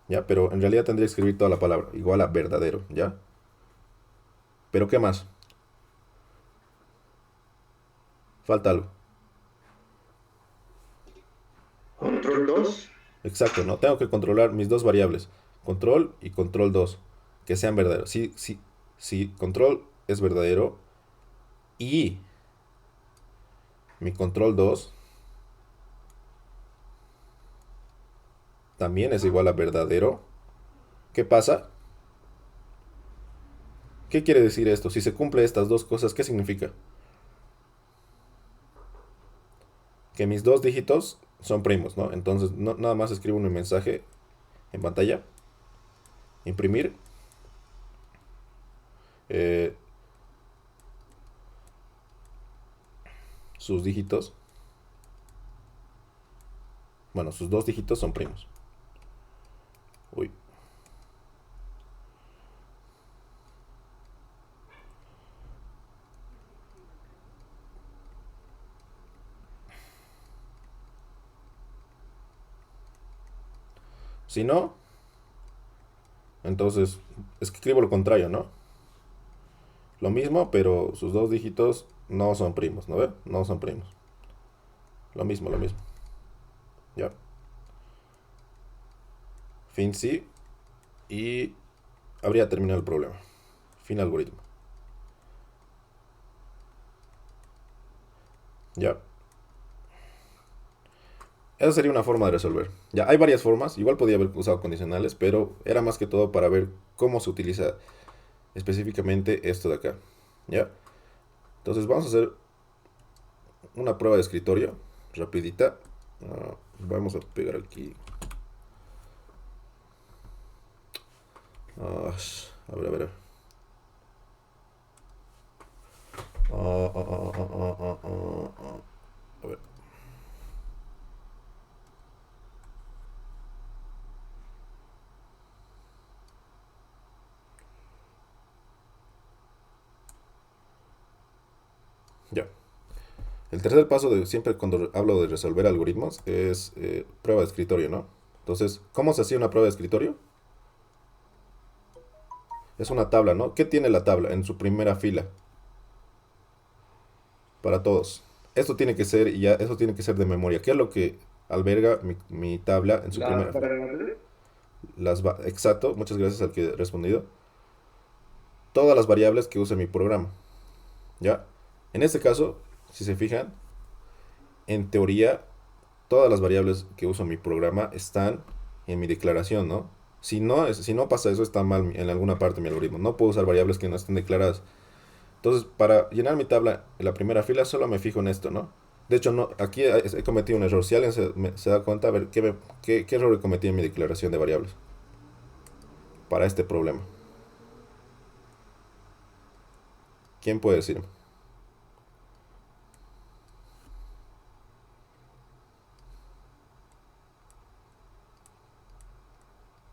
S1: ¿ya? Pero en realidad tendría que escribir toda la palabra, igual a verdadero, ¿ya? Pero ¿qué más? Falta algo.
S4: Control 2.
S1: Exacto, ¿no? Tengo que controlar mis dos variables, control y control 2, que sean verdaderos. Si control es verdadero y mi control 2 también es igual a verdadero, ¿qué pasa? ¿Qué quiere decir esto? Si se cumple estas dos cosas, ¿qué significa? Que mis dos dígitos son primos, ¿no? Entonces, nada más escribo un mensaje en pantalla. Imprimir. Sus dígitos. Bueno, sus dos dígitos son primos. Uy. Si no, entonces escribo lo contrario, ¿no? Lo mismo, pero sus dos dígitos no son primos, ¿no ve? No son primos. Lo mismo. Ya. Fin sí. Y habría terminado el problema. Fin algoritmo. Ya. Esa sería una forma de resolver. Ya, hay varias formas. Igual podía haber usado condicionales, pero era más que todo para ver cómo se utiliza específicamente esto de acá, ¿ya? Entonces vamos a hacer una prueba de escritorio, rapidita. Vamos a pegar aquí. A ver, a ver. A ver. Ya. El tercer paso de siempre cuando hablo de resolver algoritmos es prueba de escritorio, ¿no? Entonces, ¿cómo se hacía una prueba de escritorio? Es una tabla, ¿no? ¿Qué tiene la tabla en su primera fila? Para todos. Esto tiene que ser, y ya, eso tiene que ser de memoria. ¿Qué es lo que alberga mi tabla en su primera fila? Exacto, muchas gracias al que he respondido. Todas las variables que use mi programa. ¿Ya? En este caso, si se fijan, en teoría, todas las variables que uso en mi programa están en mi declaración, ¿no? Si no pasa eso, está mal en alguna parte de mi algoritmo. No puedo usar variables que no estén declaradas. Entonces, para llenar mi tabla en la primera fila, solo me fijo en esto, ¿no? De hecho, no, aquí he cometido un error. Si alguien se da cuenta, a ver, ¿qué error he cometido en mi declaración de variables? Para este problema. ¿Quién puede decirme?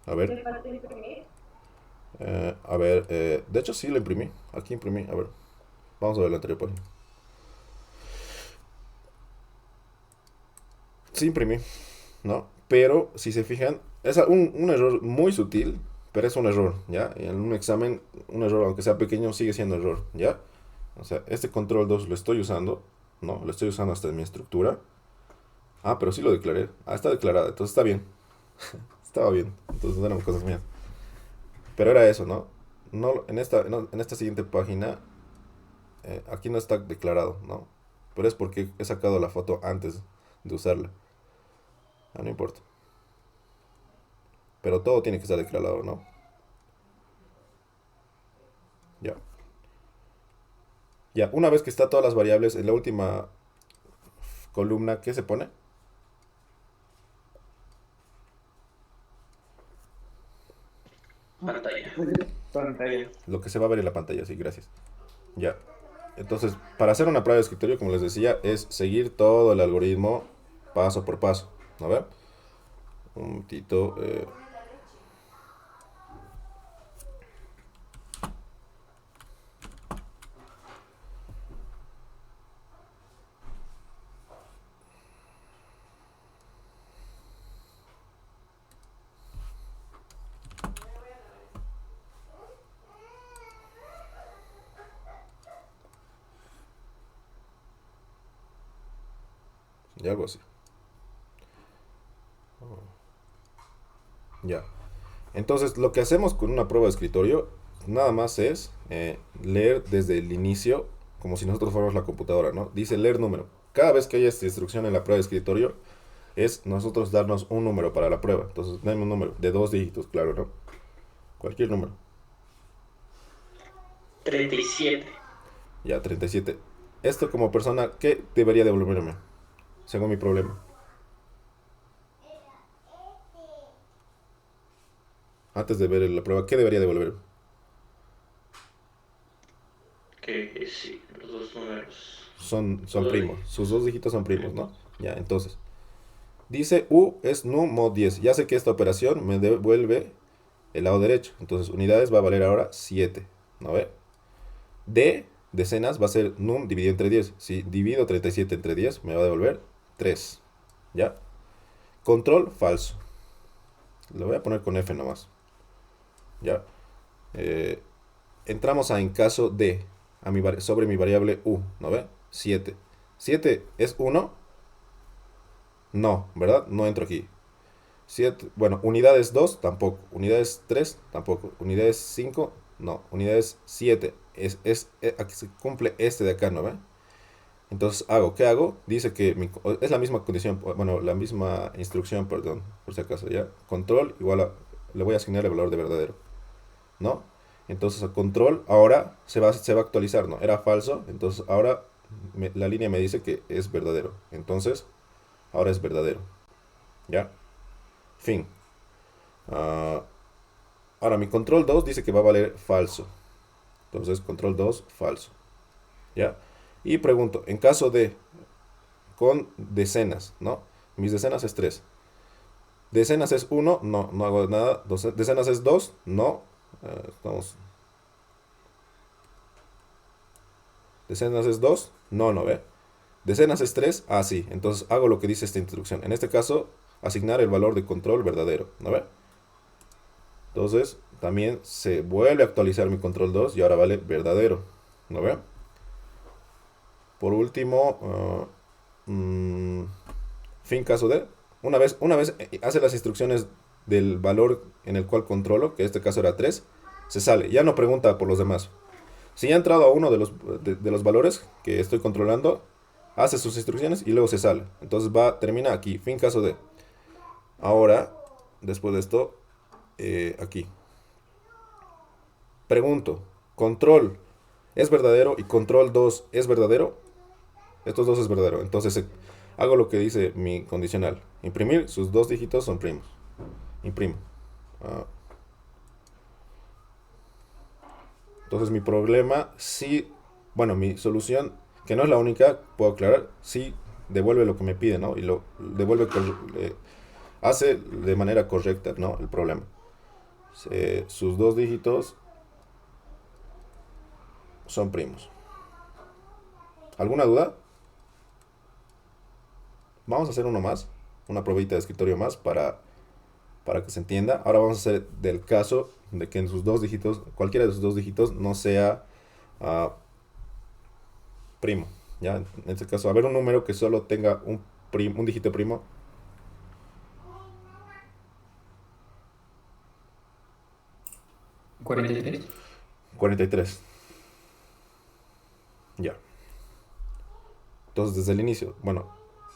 S1: A ver. A ver, de hecho sí lo imprimí. Aquí imprimí, a ver. Vamos a ver la anterior página. Sí imprimí, ¿no? Pero si se fijan, es un error muy sutil, pero es un error, ¿ya? Y en un examen, un error, aunque sea pequeño, sigue siendo error, ¿ya? O sea, este control 2 lo estoy usando, ¿no? Lo estoy usando hasta en mi estructura. Ah, pero sí lo declaré. Ah, está declarada, entonces está bien. Estaba bien, entonces no eran cosas mías. Pero era eso, ¿no? No, en esta siguiente página, aquí no está declarado, ¿no? Pero es porque he sacado la foto antes de usarla. Ah, no importa. Pero todo tiene que estar declarado, ¿no? Ya. Ya, una vez que está todas las variables en la última columna, ¿qué se pone?
S3: Pantalla.
S4: Pantalla.
S1: Lo que se va a ver en la pantalla, sí, gracias. Ya. Entonces, para hacer una prueba de escritorio, como les decía, es seguir todo el algoritmo paso por paso. A ver. Un momentito. Y algo así. Ya. Entonces, lo que hacemos con una prueba de escritorio, nada más es leer desde el inicio, como si nosotros fuéramos la computadora, ¿no? Dice leer número. Cada vez que haya esta instrucción en la prueba de escritorio, es nosotros darnos un número para la prueba. Entonces, dame un número de 2 dígitos, claro, ¿no? Cualquier número.
S3: 37.
S1: Ya, 37. Esto como persona, ¿qué debería devolverme? Según mi problema. Antes de ver la prueba, ¿qué debería devolver?
S3: Que sí, los dos números.
S1: Son
S3: Dos
S1: primos.
S3: dígitos.
S1: Sus dos dígitos son primos, ¿no? Ya, entonces. Dice U es nu mod 10. Ya sé que esta operación me devuelve el lado derecho. Entonces, unidades va a valer ahora 7. ¿No ve? D, decenas, va a ser num dividido entre 10. Si divido 37 entre 10, me va a devolver 3. ¿Ya? Control falso. Lo voy a poner con F nomás. ¿Ya? Entramos a en caso D. Sobre mi variable U. ¿No ve? 7. ¿7 es 1? No, ¿verdad? No entro aquí. 7, bueno, unidades 2 tampoco. Unidades 3 tampoco. Unidades 5 no. Unidades 7 aquí se cumple este de acá, ¿no ve? Entonces ¿qué hago? Dice que es la misma condición, bueno, la misma instrucción, perdón, por si acaso, ¿ya? Control igual a, le voy a asignar el valor de verdadero, ¿no? Entonces a control ahora se va a actualizar, ¿no? Era falso, entonces ahora la línea me dice que es verdadero. Entonces ahora es verdadero. ¿Ya? Fin. Ah, ahora mi control 2 dice que va a valer falso. Entonces control 2 falso. ¿Ya? Y pregunto, en caso de con decenas, ¿no? Mis decenas es 3. Decenas es 1, no, no hago nada. Decenas es 2, no. Estamos. Decenas es 2, no, no ve. Decenas es 3, ah, sí. Entonces hago lo que dice esta instrucción. En este caso, asignar el valor de control verdadero, ¿no ve? Entonces, también se vuelve a actualizar mi control 2 y ahora vale verdadero, ¿no ve? Por último, fin caso de. Una vez hace las instrucciones del valor en el cual controlo, que en este caso era 3, se sale. Ya no pregunta por los demás. Si ya ha entrado a uno de los valores que estoy controlando, hace sus instrucciones y luego se sale. Entonces termina aquí, fin caso de. Ahora, después de esto, aquí. Pregunto, control es verdadero y control 2 es verdadero. Estos dos es verdadero. Entonces hago lo que dice mi condicional. Imprimir, sus dos dígitos son primos. Imprimo. Entonces mi problema sí, bueno, mi solución, que no es la única, puedo aclarar, sí devuelve lo que me pide, ¿no? Y lo devuelve, hace de manera correcta, ¿no? El problema. Sus dos dígitos son primos. ¿Alguna duda? Vamos a hacer uno más, una probita de escritorio más para que se entienda. Ahora vamos a hacer del caso de que en sus dos dígitos, cualquiera de sus dos dígitos no sea primo. ¿Ya? En este caso, a ver un número que solo tenga un dígito primo.
S6: ¿43?
S1: 43. Ya. Entonces, desde el inicio, bueno,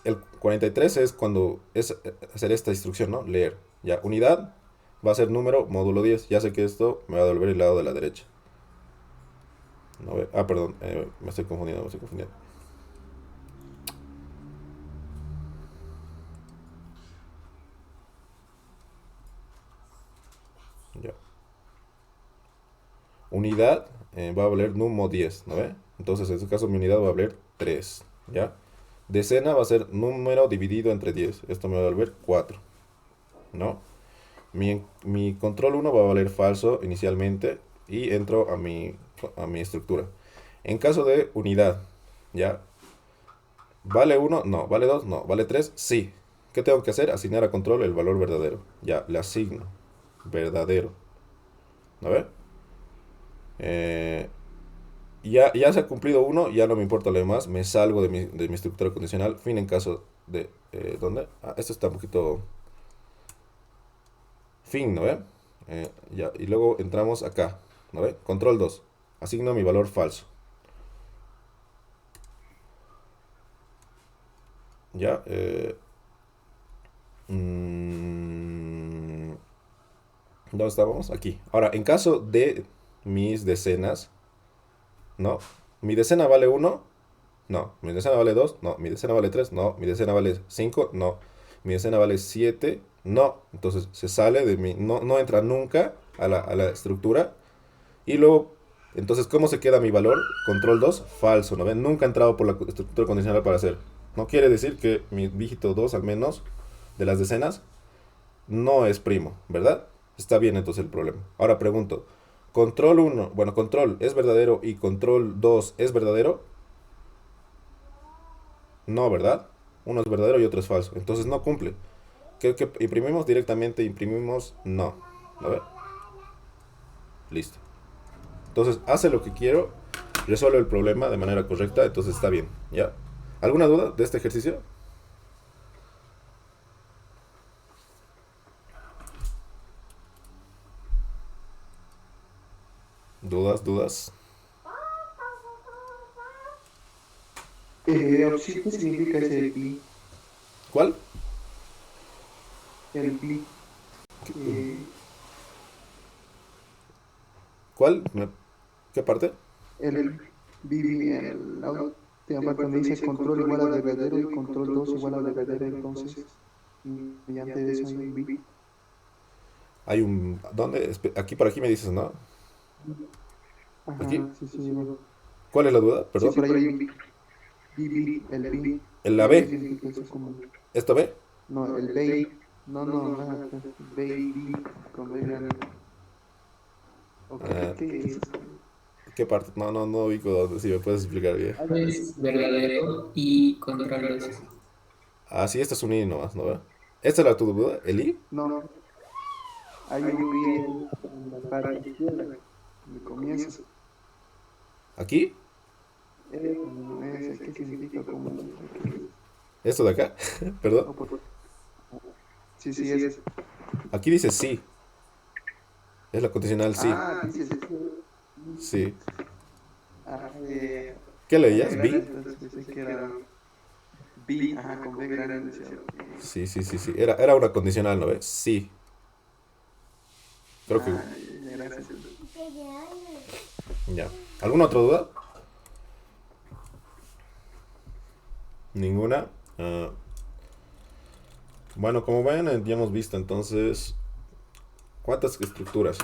S1: el 43 es cuando es hacer esta instrucción, ¿no? Leer. Ya, unidad va a ser número módulo 10. Ya sé que esto me va a devolver el lado de la derecha. No, perdón, me estoy confundiendo. Ya. Unidad va a valer numo 10, ¿no ve? Entonces, en este caso, mi unidad va a valer 3, ¿ya? Decena va a ser número dividido entre 10. Esto me va a valer 4, ¿no? Mi control 1 va a valer falso inicialmente y entro a mi estructura. En caso de unidad, ¿ya? ¿Vale 1? No. ¿Vale 2? No. ¿Vale 3? Sí. ¿Qué tengo que hacer? Asignar a control el valor verdadero. Ya, le asigno. Verdadero. ¿No ve? Ya se ha cumplido uno, ya no me importa lo demás. Me salgo de mi estructura condicional. Fin en caso de... ¿dónde? Esto está un poquito... Fin, ¿no ve? Ya, y luego entramos acá. ¿No ve? Control 2. Asigno mi valor falso. Ya. ¿Dónde estábamos? Aquí. Ahora, en caso de mis decenas, ¿no? ¿Mi decena vale 1? No. ¿Mi decena vale 2? No. ¿Mi decena vale 3? No. ¿Mi decena vale 5? No. ¿Mi decena vale 7? No. Entonces se sale de mi... No entra nunca a la estructura. Y luego, entonces, ¿cómo se queda mi valor? Control 2, falso, ¿no ven? Nunca ha entrado por la estructura condicional para hacer. No quiere decir que mi dígito 2, al menos, de las decenas, no es primo, ¿verdad? Está bien entonces el problema. Ahora pregunto, control 1, bueno, control es verdadero y control 2 es verdadero. No, ¿verdad? Uno es verdadero y otro es falso. Entonces no cumple. ¿Qué imprimimos directamente? Imprimimos no. ¿A ver? Listo. Entonces hace lo que quiero, resuelve el problema de manera correcta, entonces está bien. ¿Ya? ¿Alguna duda de este ejercicio? ¿Dudas?
S5: Sí, ¿qué significa ese pli?
S1: ¿Cuál?
S5: El pli.
S1: ¿Cuál? ¿Qué parte?
S5: El BB, la última parte donde dice control igual a verdadero y control 2 igual a verdadero, entonces, mediante eso hay un BB.
S1: Hay un... ¿Dónde? Aquí, por aquí me dices, ¿no? ¿Aquí?
S5: Ajá, sí, sí, bueno.
S1: ¿Cuál es la duda?
S5: Sí,
S1: Perdón.
S5: por ahí hay un BB, el B.
S1: ¿En la
S5: ¿Y qué
S1: B?
S5: significa eso? Como,
S1: ¿Esta B?
S5: no, el baby, no, nada, baby, con B grande. ¿O
S1: Ah,
S5: qué es?
S1: ¿qué parte? No ubico dónde, si me puedes explicar bien.
S6: Es verdadero y control 2.
S1: Ah, sí, esta es un I nomás, ¿no? ¿Ve? ¿Esta es la tu duda? ¿El I?
S5: No, hay un B en la parte izquierda, de comienzo.
S1: ¿Aquí?
S5: No es, ¿qué significa? Como, ¿qué es?
S1: ¿Esto de acá? Perdón.
S5: O sí, sí, es.
S1: Aquí dice sí. Es la condicional sí.
S5: Ah, dices.
S1: Sí.
S5: Ah,
S1: ¿Qué
S5: con B
S1: leías?
S5: grande,
S1: ¿B?
S5: entonces pensé que era B, ajá, con B grande, decía.
S1: Sí. Era una condicional, ¿no ves? Sí. Creo que
S5: Ah, ya, gracias.
S1: ya. ¿Alguna otra duda? Ninguna. Ah, bueno, como ven, ya hemos visto entonces cuántas estructuras.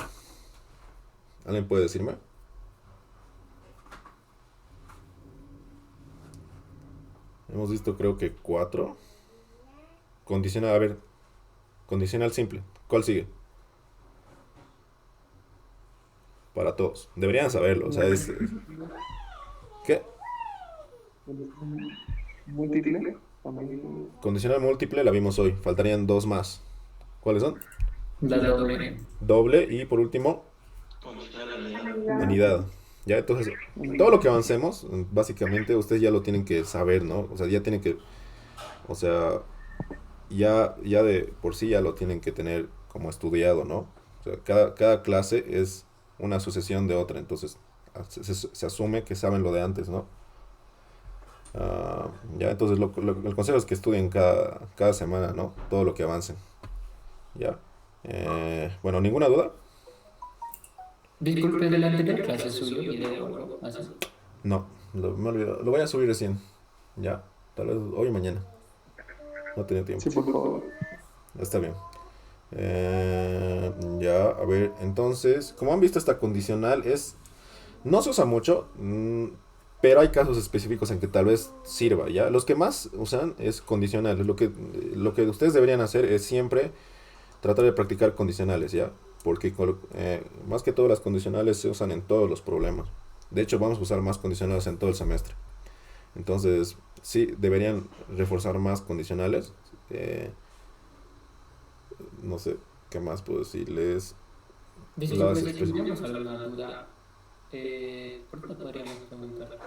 S1: ¿Alguien puede decirme? Hemos visto creo que 4. Condicional, a ver, condicional simple. ¿Cuál sigue? Para todos. Deberían saberlo. O sea, es... ¿Qué?
S5: Múltiple, también.
S1: Condicional múltiple la vimos hoy. Faltarían 2 más. ¿Cuáles son?
S6: La doble.
S1: Doble y por último, unidad. Ya, entonces, todo lo que avancemos, básicamente ustedes ya lo tienen que saber, ¿no? O sea, ya tienen que, o sea, ya de por sí ya lo tienen que tener como estudiado, ¿no? O sea, cada clase es una sucesión de otra, entonces se asume que saben lo de antes, ¿no? Ah, ya, entonces el consejo es que estudien cada semana, ¿no? Todo lo que avancen. Ya. Bueno, ¿ninguna duda?
S6: Disculpe, de la anterior clase subió video o algo así.
S1: No, me olvidó. Lo voy a subir recién. Ya, tal vez hoy o mañana. No tenía tiempo.
S5: Sí, por favor.
S1: Está bien. Ya, a ver, entonces, como han visto, esta condicional es... No se usa mucho, pero hay casos específicos en que tal vez sirva, ¿ya? Los que más usan es condicionales. Lo que ustedes deberían hacer es siempre tratar de practicar condicionales, ¿ya? Porque más que todo las condicionales se usan en todos los problemas. De hecho, vamos a usar más condicionales en todo el semestre. Entonces, sí, deberían reforzar más condicionales. No sé qué más puedo decirles.
S6: Disculpe, si tuviéramos alguna duda, ¿por qué podríamos preguntar?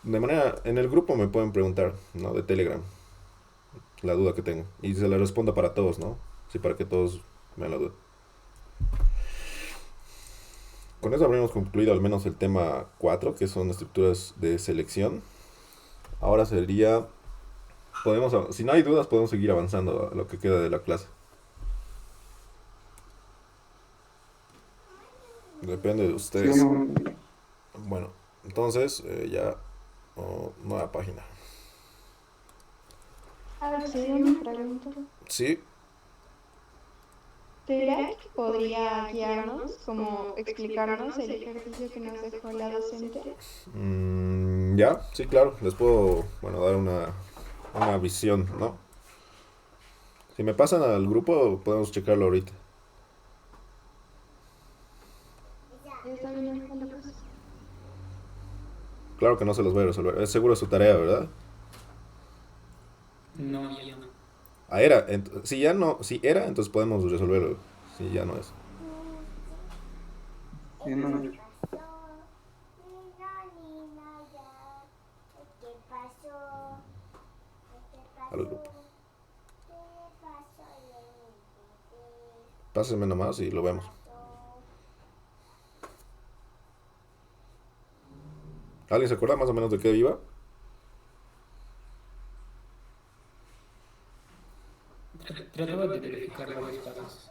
S1: De manera, en el grupo me pueden preguntar, ¿no? De Telegram, la duda que tengo. Y se la respondo para todos, ¿no? Sí, para que todos vean la duda. Con eso habríamos concluido al menos el tema 4, que son estructuras de selección. Ahora sería... si no hay dudas, podemos seguir avanzando a lo que queda de la clase. Depende de ustedes.
S5: Sí,
S1: Bueno, entonces ya... nueva página.
S7: A ver, si una pregunta.
S1: Sí,
S7: ¿Será que podría guiarnos, como explicarnos el ejercicio que nos dejó la docente?
S1: ya, sí, claro. Les puedo, bueno, dar una visión, ¿no? Si me pasan al grupo, podemos checarlo ahorita.
S7: Está bien, no lo paso.
S1: Claro que no se los voy a resolver. Es seguro su tarea, ¿verdad?
S6: No, ya no.
S1: Ah, era. Si ya no, si era, entonces podemos resolverlo. Si ya no es.
S5: sí, no.
S1: Al grupo. Pásenme nomás y lo vemos. ¿Alguien se acuerda más o menos de qué iba?
S6: Trataba de verificar varios pasos.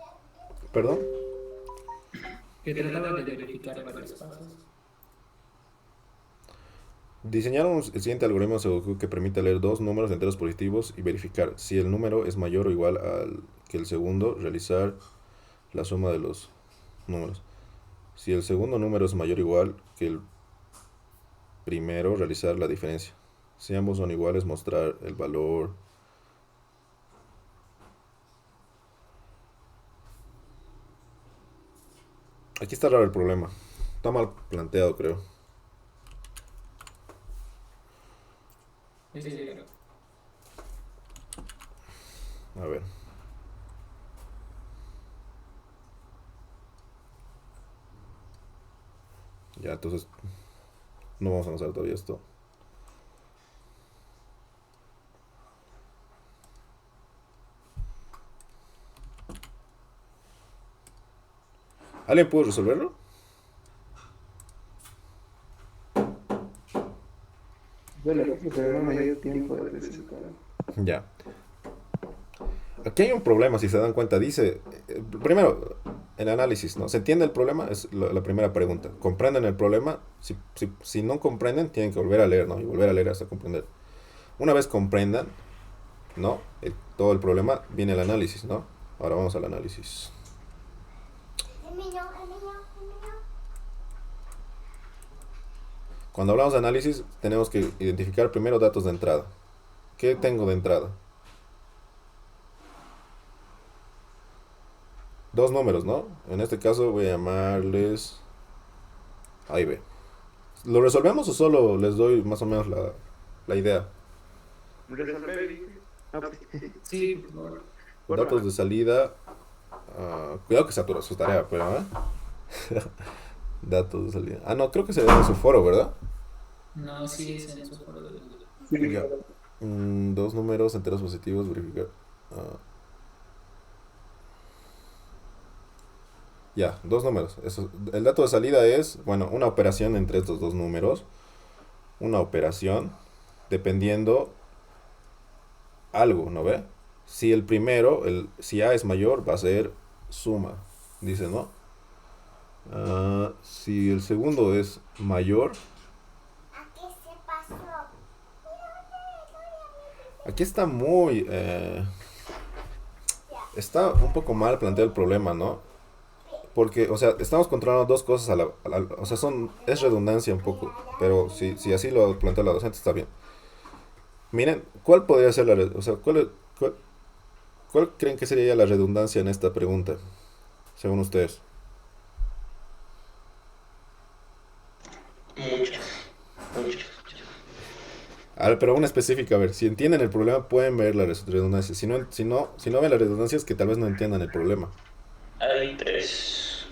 S1: ¿Perdón?
S6: que trataba de verificar varios pasos.
S1: Diseñaron el siguiente algoritmo Sudoku que permite leer dos números enteros positivos y verificar si el número es mayor o igual al que el segundo, realizar la suma de los números. Si el segundo número es mayor o igual que el primero, realizar la diferencia. Si ambos son iguales, mostrar el valor. Aquí está raro el problema. Está mal planteado, creo.
S6: Ese,
S1: A ver. Ya, entonces no vamos a avanzar todavía esto. ¿Alguien pudo resolverlo?
S5: Yo le dije, pero no me dio tiempo de presentar.
S1: Ya. Aquí hay un problema, si se dan cuenta. Dice, primero, el análisis, ¿no? ¿Se entiende el problema? Es la primera pregunta. ¿Comprenden el problema? Si no comprenden, tienen que volver a leer, ¿no? Y volver a leer hasta comprender. Una vez comprendan, ¿no? Todo el problema, viene el análisis, ¿no? Ahora vamos al análisis. Cuando hablamos de análisis, tenemos que identificar primero datos de entrada. ¿Qué tengo de entrada? Dos números, ¿no? En este caso voy a llamarles A y B. ¿Lo resolvemos o solo les doy más o menos la idea?
S4: Resolver, dice. Ah, pues,
S6: sí, por favor.
S1: Datos de salida. Cuidado que satura su tarea, pero datos de salida. Ah, no, creo que se ve en su foro, ¿verdad?
S6: No, sí, es en su foro de...
S1: Ya. Dos números enteros positivos, verificar. Ya, dos números. El dato de salida es, bueno, una operación entre estos dos números. Una operación dependiendo algo, ¿no ve? Si el primero, si A es mayor, va a ser suma, dice, ¿no? Si el segundo es mayor. Aquí está muy... está un poco mal planteado el problema, ¿no? Porque, o sea, estamos controlando dos cosas o sea, es redundancia un poco, pero si así lo plantea la docente está bien. Miren, ¿cuál podría ser o sea, cuál creen que sería la redundancia en esta pregunta, según ustedes?
S3: Muchas.
S1: A ver, pero una específica, a ver, si entienden el problema pueden ver la redundancia. Si no ven la redundancia es que tal vez no entiendan el problema.
S3: Hay tres.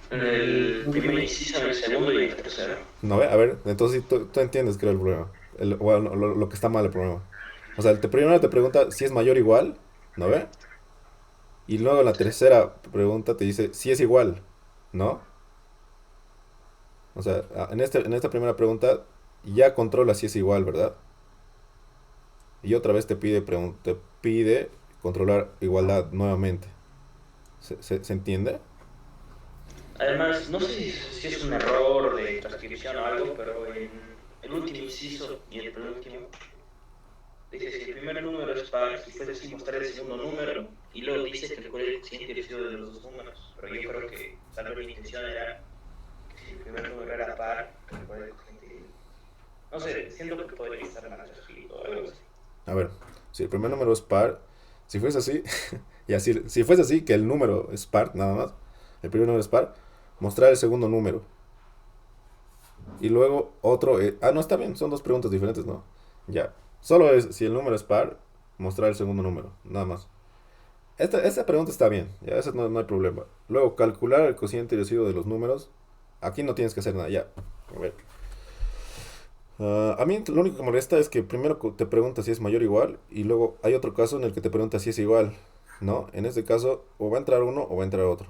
S3: En el primer inciso, en el segundo y en el tercero.
S1: ¿No ve? A ver, entonces tú entiendes que era el problema. Bueno, lo que está mal el problema. O sea, primero te pregunta si es mayor o igual, ¿no ve? Y luego la tercera pregunta te dice si es igual, ¿no? O sea, en esta primera pregunta ya controla si es igual, ¿verdad? Y otra vez te pide controlar igualdad nuevamente. ¿Se entiende?
S3: Además, no sé si es un error de transcripción o algo, pero en el último inciso y el penúltimo dice si el primer número es par, si puedes así mostrar el segundo número, y luego dice que cuál es el cociente elegido de los dos números. Pero yo creo que tal vez la intención era que si el primer número era par, que cuál es el cociente. No sé, siento que podría estar mal escrito o algo así.
S1: A ver, si el primer número es par, si fuese así, y así, si fuese así, que el número es par, nada más, el primer número es par, mostrar el segundo número. Y luego otro, no, está bien, son dos preguntas diferentes, ¿no? Ya, solo es, si el número es par, mostrar el segundo número, nada más. Esta pregunta está bien, ya, eso no hay problema. Luego, calcular el cociente residuo de los números, aquí no tienes que hacer nada, ya, a ver. A mí lo único que me molesta es que primero te pregunta si es mayor o igual y luego hay otro caso en el que te pregunta si es igual, ¿no? En este caso o va a entrar uno o va a entrar otro,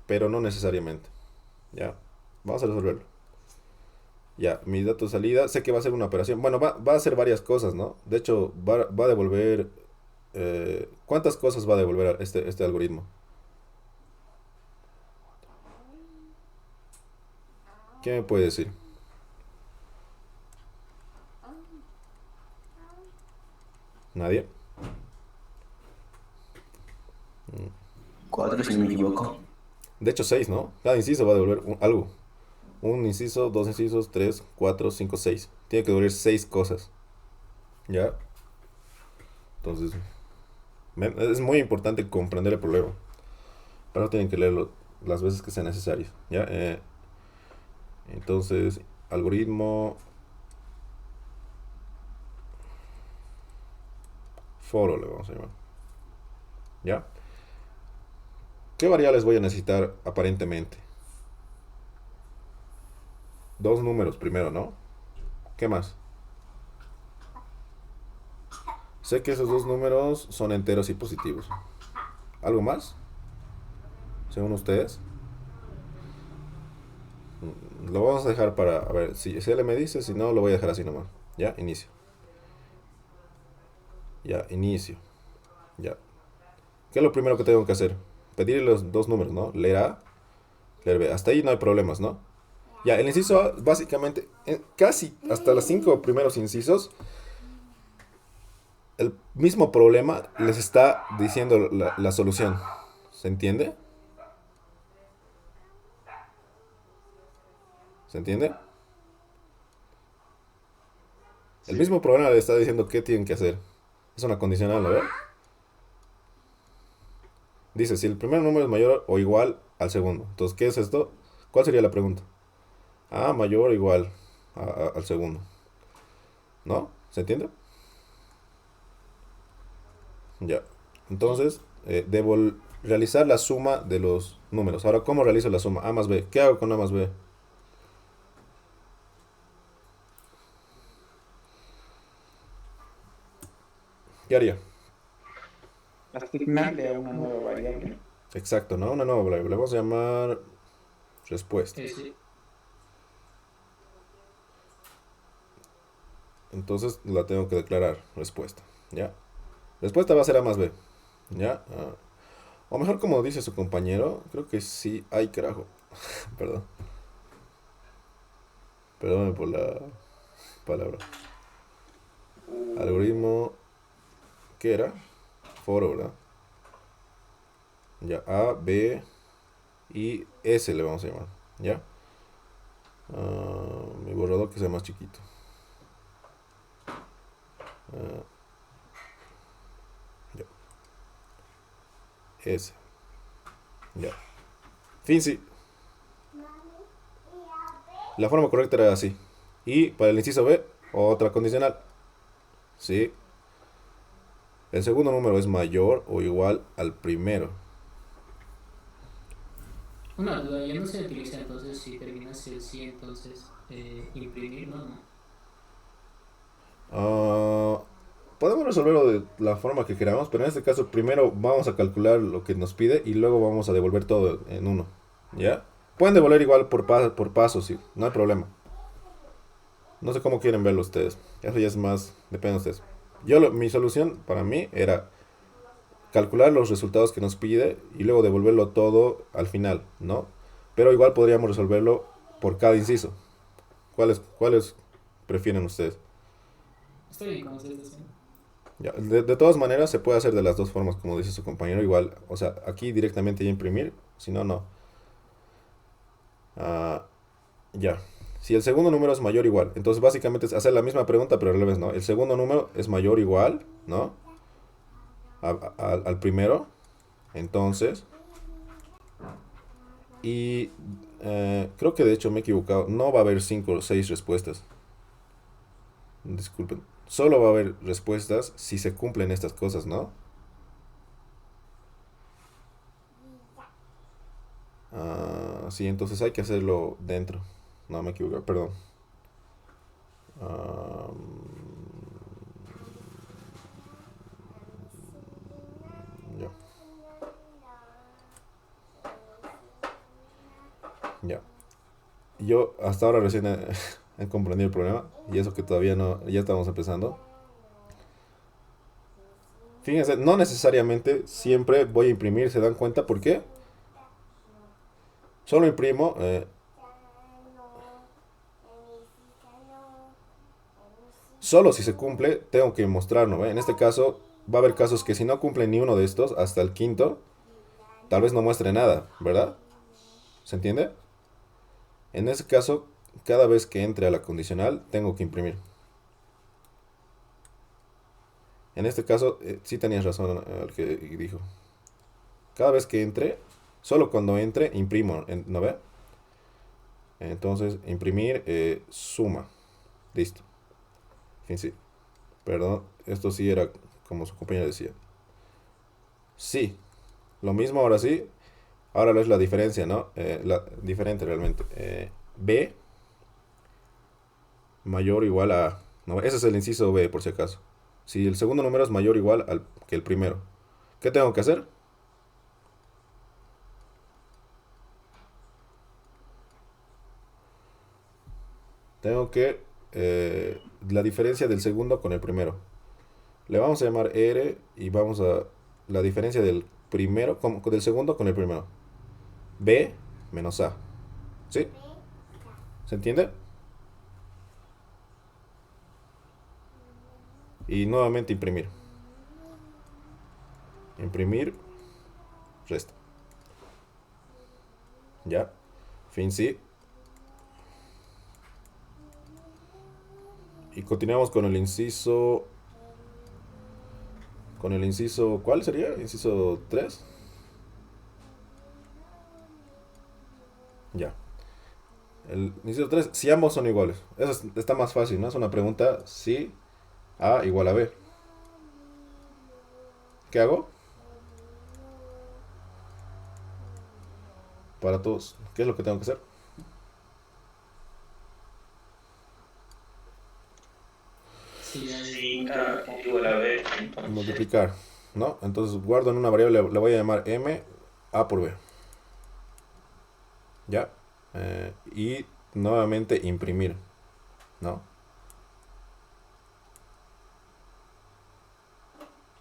S1: pero no necesariamente. Ya, vamos a resolverlo. Ya, mi dato de salida, sé que va a ser una operación, bueno, va a hacer varias cosas, ¿no? De hecho, va a devolver, ¿cuántas cosas va a devolver este algoritmo? ¿Quién me puede decir? ¿Nadie?
S8: 4, si no me equivoco.
S1: De hecho, 6, ¿no? Cada inciso va a devolver algo. Un inciso, dos incisos, 3, 4, 5, 6. Tiene que devolver 6 cosas. ¿Ya? Entonces, es muy importante comprender el problema. Pero tienen que leerlo las veces que sea necesario. ¿Ya? Entonces, algoritmo foro le vamos a llamar. ¿Ya? ¿Qué variables voy a necesitar aparentemente? 2 números primero, ¿no? ¿Qué más? Sé que esos 2 números son enteros y positivos. ¿Algo más? Según ustedes. Lo vamos a dejar para... A ver, si él me dice, si no, lo voy a dejar así nomás. ¿Ya? Inicio. Ya, inicio. Ya. ¿Qué es lo primero que tengo que hacer? Pedir los 2 números, ¿no? Leer A, leer B. Hasta ahí no hay problemas, ¿no? Ya, el inciso A, básicamente, casi hasta los 5 primeros incisos, el mismo problema les está diciendo la solución. ¿Se entiende? ¿Se entiende? El mismo problema les está diciendo qué tienen que hacer. Es una condicional, ¿no? Dice, si el primer número es mayor o igual al segundo. Entonces, ¿qué es esto? ¿Cuál sería la pregunta? A mayor o igual al segundo. ¿No? ¿Se entiende? Ya. Entonces, debo realizar la suma de los números. Ahora, ¿cómo realizo la suma? A más B. ¿Qué hago con A más B? ¿Qué haría?
S5: Asignarle a una nueva variable.
S1: Exacto, ¿no? Una nueva variable. Le vamos a llamar respuesta.
S6: Sí.
S1: Entonces la tengo que declarar respuesta. ¿Ya? Respuesta va a ser A más B. ¿Ya? O mejor como dice su compañero, creo que sí. Ay, carajo. Perdón. Perdóname por la palabra. Algoritmo. ¿Qué era? Foro, ¿verdad? Ya, A, B y S le vamos a llamar. ¿Ya? Mi borrador que sea más chiquito. Ya. S. Ya. Fin, sí. La forma correcta era así. Y para el inciso B, otra condicional. Sí. El segundo número es mayor o igual al primero.
S6: Una duda, ya no se utiliza entonces si terminas el sí, entonces imprimir, no.
S1: Podemos resolverlo de la forma que queramos, pero en este caso primero vamos a calcular lo que nos pide y luego vamos a devolver todo en uno. ¿Ya? Pueden devolver igual por pasos, sí, no hay problema. No sé cómo quieren verlo ustedes. Eso ya es más, depende de ustedes. Mi solución para mí era calcular los resultados que nos pide y luego devolverlo todo al final, ¿no? Pero igual podríamos resolverlo por cada inciso. ¿Cuáles prefieren ustedes?
S6: Estoy bien con ustedes dicen.
S1: Ya, de todas maneras se puede hacer de las dos formas, como dice su compañero, igual, o sea, aquí directamente ya imprimir, si no, no. Ya. Si el segundo número es mayor o igual, entonces básicamente es hacer la misma pregunta, pero al revés, ¿no? El segundo número es mayor o igual, ¿no? Al primero, entonces. Y creo que de hecho me he equivocado, no va a haber 5 o 6 respuestas. Disculpen. Solo va a haber respuestas si se cumplen estas cosas, ¿no? Sí, entonces hay que hacerlo dentro. No, me equivoqué, perdón. Ya. Ya. Yo hasta ahora recién he comprendido el problema. Y eso que todavía no, ya estamos empezando. Fíjense, no necesariamente siempre voy a imprimir, ¿se dan cuenta por qué? Solo imprimo Solo si se cumple, tengo que mostrar, ¿no ve? En este caso, va a haber casos que si no cumple ni uno de estos, hasta el quinto, tal vez no muestre nada, ¿verdad? ¿Se entiende? En ese caso, cada vez que entre a la condicional, tengo que imprimir. En este caso, sí tenías razón al que dijo. Cada vez que entre, solo cuando entre, imprimo, ¿no ve? Entonces, imprimir, suma. Listo. Fin, sí. Perdón, esto sí era como su compañero decía. Sí. Lo mismo ahora sí. Ahora es la diferencia, ¿no? Diferente realmente. B mayor o igual a... ¿no? Ese es el inciso B, por si acaso. Si el segundo número es mayor o igual que el primero. ¿Qué tengo que hacer? Tengo que... la diferencia del segundo con el primero. Le vamos a llamar R y vamos a... La diferencia del primero, del segundo con el primero. B menos A. ¿Sí? ¿Se entiende? Y nuevamente imprimir. Imprimir. Resta. Ya. Fin sí. Y continuamos con el inciso. Con el inciso. ¿Cuál sería? Inciso 3. Ya. El inciso 3. Si ambos son iguales. Eso está más fácil, ¿no? Es una pregunta. Si A igual a B. ¿Qué hago? Para todos. ¿Qué es lo que tengo que hacer?
S3: Si A igual a B, entonces
S1: Multiplicar. ¿No? Entonces guardo en una variable. Le voy a llamar M. A por B. ¿Ya? Y nuevamente imprimir. ¿No?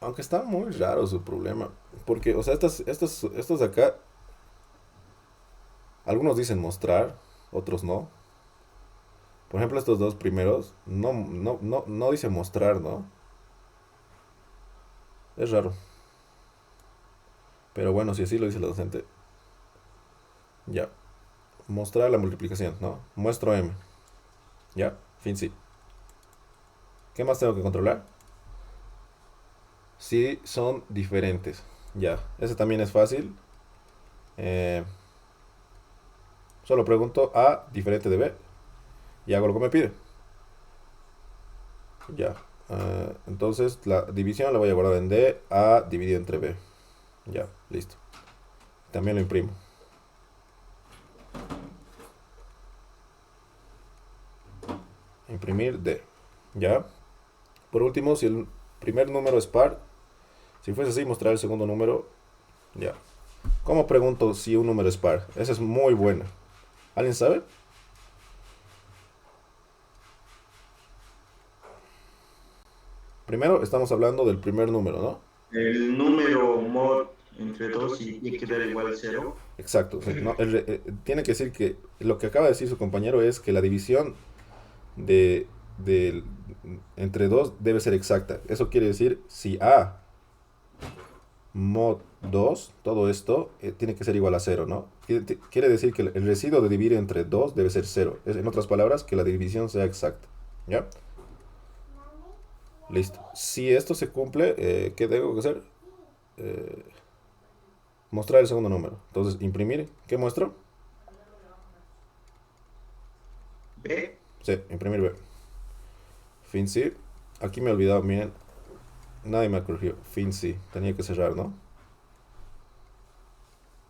S1: Aunque está muy raro su problema. Porque, o sea, estos de acá. Algunos dicen mostrar, otros no. Por ejemplo, estos dos primeros no dice mostrar, ¿no? Es raro. Pero bueno, si así lo dice la docente. Ya. Mostrar la multiplicación, ¿no? Muestro M. Ya. Fin sí. ¿Qué más tengo que controlar? Si son diferentes. Ya. Ese también es fácil. Solo pregunto A diferente de B. Y hago lo que me pide. Ya. Entonces la división la voy a guardar en D. A dividido entre B. Ya, listo. También lo imprimo. Imprimir D. Ya. Por último, si el primer número es par, si fuese así, mostrar el segundo número. Ya. ¿Cómo pregunto si un número es par? Esa es muy buena. ¿Alguien sabe? Primero estamos hablando del primer número, ¿no?
S4: El número mod entre 2 y tiene que dar igual a 0.
S1: Exacto. Sí, no, tiene que decir que lo que acaba de decir su compañero es que la división de entre 2 debe ser exacta. Eso quiere decir si A mod 2, todo esto tiene que ser igual a 0, ¿no? Quiere decir que el residuo de dividir entre 2 debe ser 0. En otras palabras, que la división sea exacta. ¿Ya? Listo. Si esto se cumple, ¿qué tengo que hacer? Mostrar el segundo número. Entonces, imprimir. ¿Qué muestro?
S4: B.
S1: Sí, imprimir B. Fin sí. Aquí me he olvidado, miren. Nadie me corrigió. Fin sí. Tenía que cerrar, ¿no?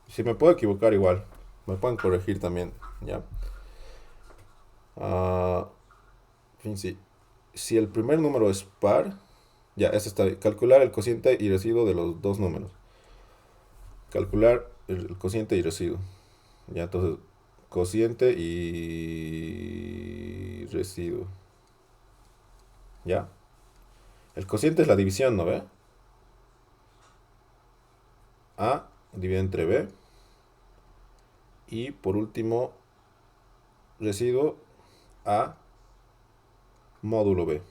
S1: Si me puedo equivocar igual. Me pueden corregir también. ¿Ya? Fin sí. Si el primer número es par. Ya, eso está bien. Calcular el cociente y residuo de los dos números. Calcular el cociente y residuo. Ya, entonces, cociente y residuo. ¿Ya? El cociente es la división, ¿no ve? A dividido entre B. Y por último, residuo A módulo B.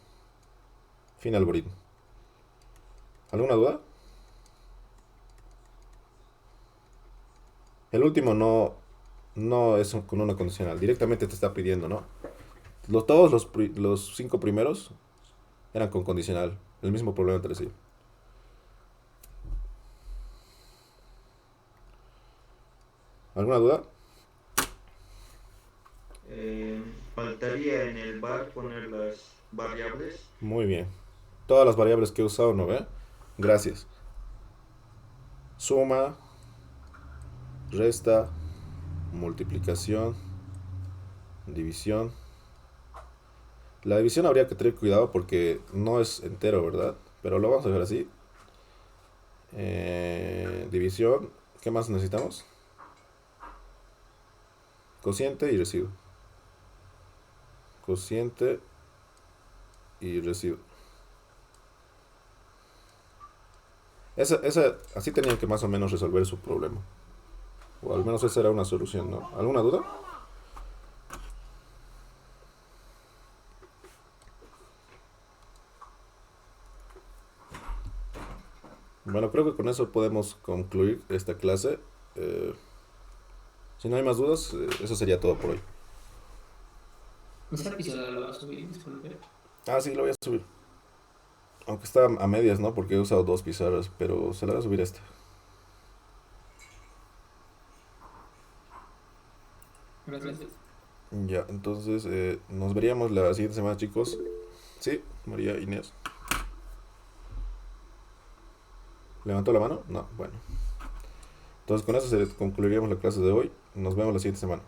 S1: Fin de algoritmo. ¿Alguna duda? El último no es con una condicional. Directamente te está pidiendo, ¿no? Todos los 5 primeros eran con condicional. El mismo problema entre sí. ¿Alguna duda?
S4: Faltaría en el var poner las variables.
S1: Muy bien. Todas las variables que he usado, ¿no ve? Gracias. Suma, resta, multiplicación, división. La división habría que tener cuidado porque no es entero, ¿verdad? Pero lo vamos a dejar así. División. ¿Qué más necesitamos? Cociente y residuo. Cociente y residuo. Así tenían que más o menos resolver su problema. O al menos esa era una solución, ¿no? ¿Alguna duda? Bueno, creo que con eso podemos concluir esta clase. Si no hay más dudas, eso sería todo por hoy.
S6: Esa episodio lo va a subir, disculpe.
S1: Ah, sí, lo voy a subir. Aunque está a medias, ¿no? Porque he usado 2 pizarras, pero se la voy a subir esta.
S6: Gracias.
S1: Ya, entonces nos veríamos la siguiente semana, chicos. Sí, María Inés. ¿Levantó la mano? No, bueno. Entonces con eso concluiríamos la clase de hoy. Nos vemos la siguiente semana.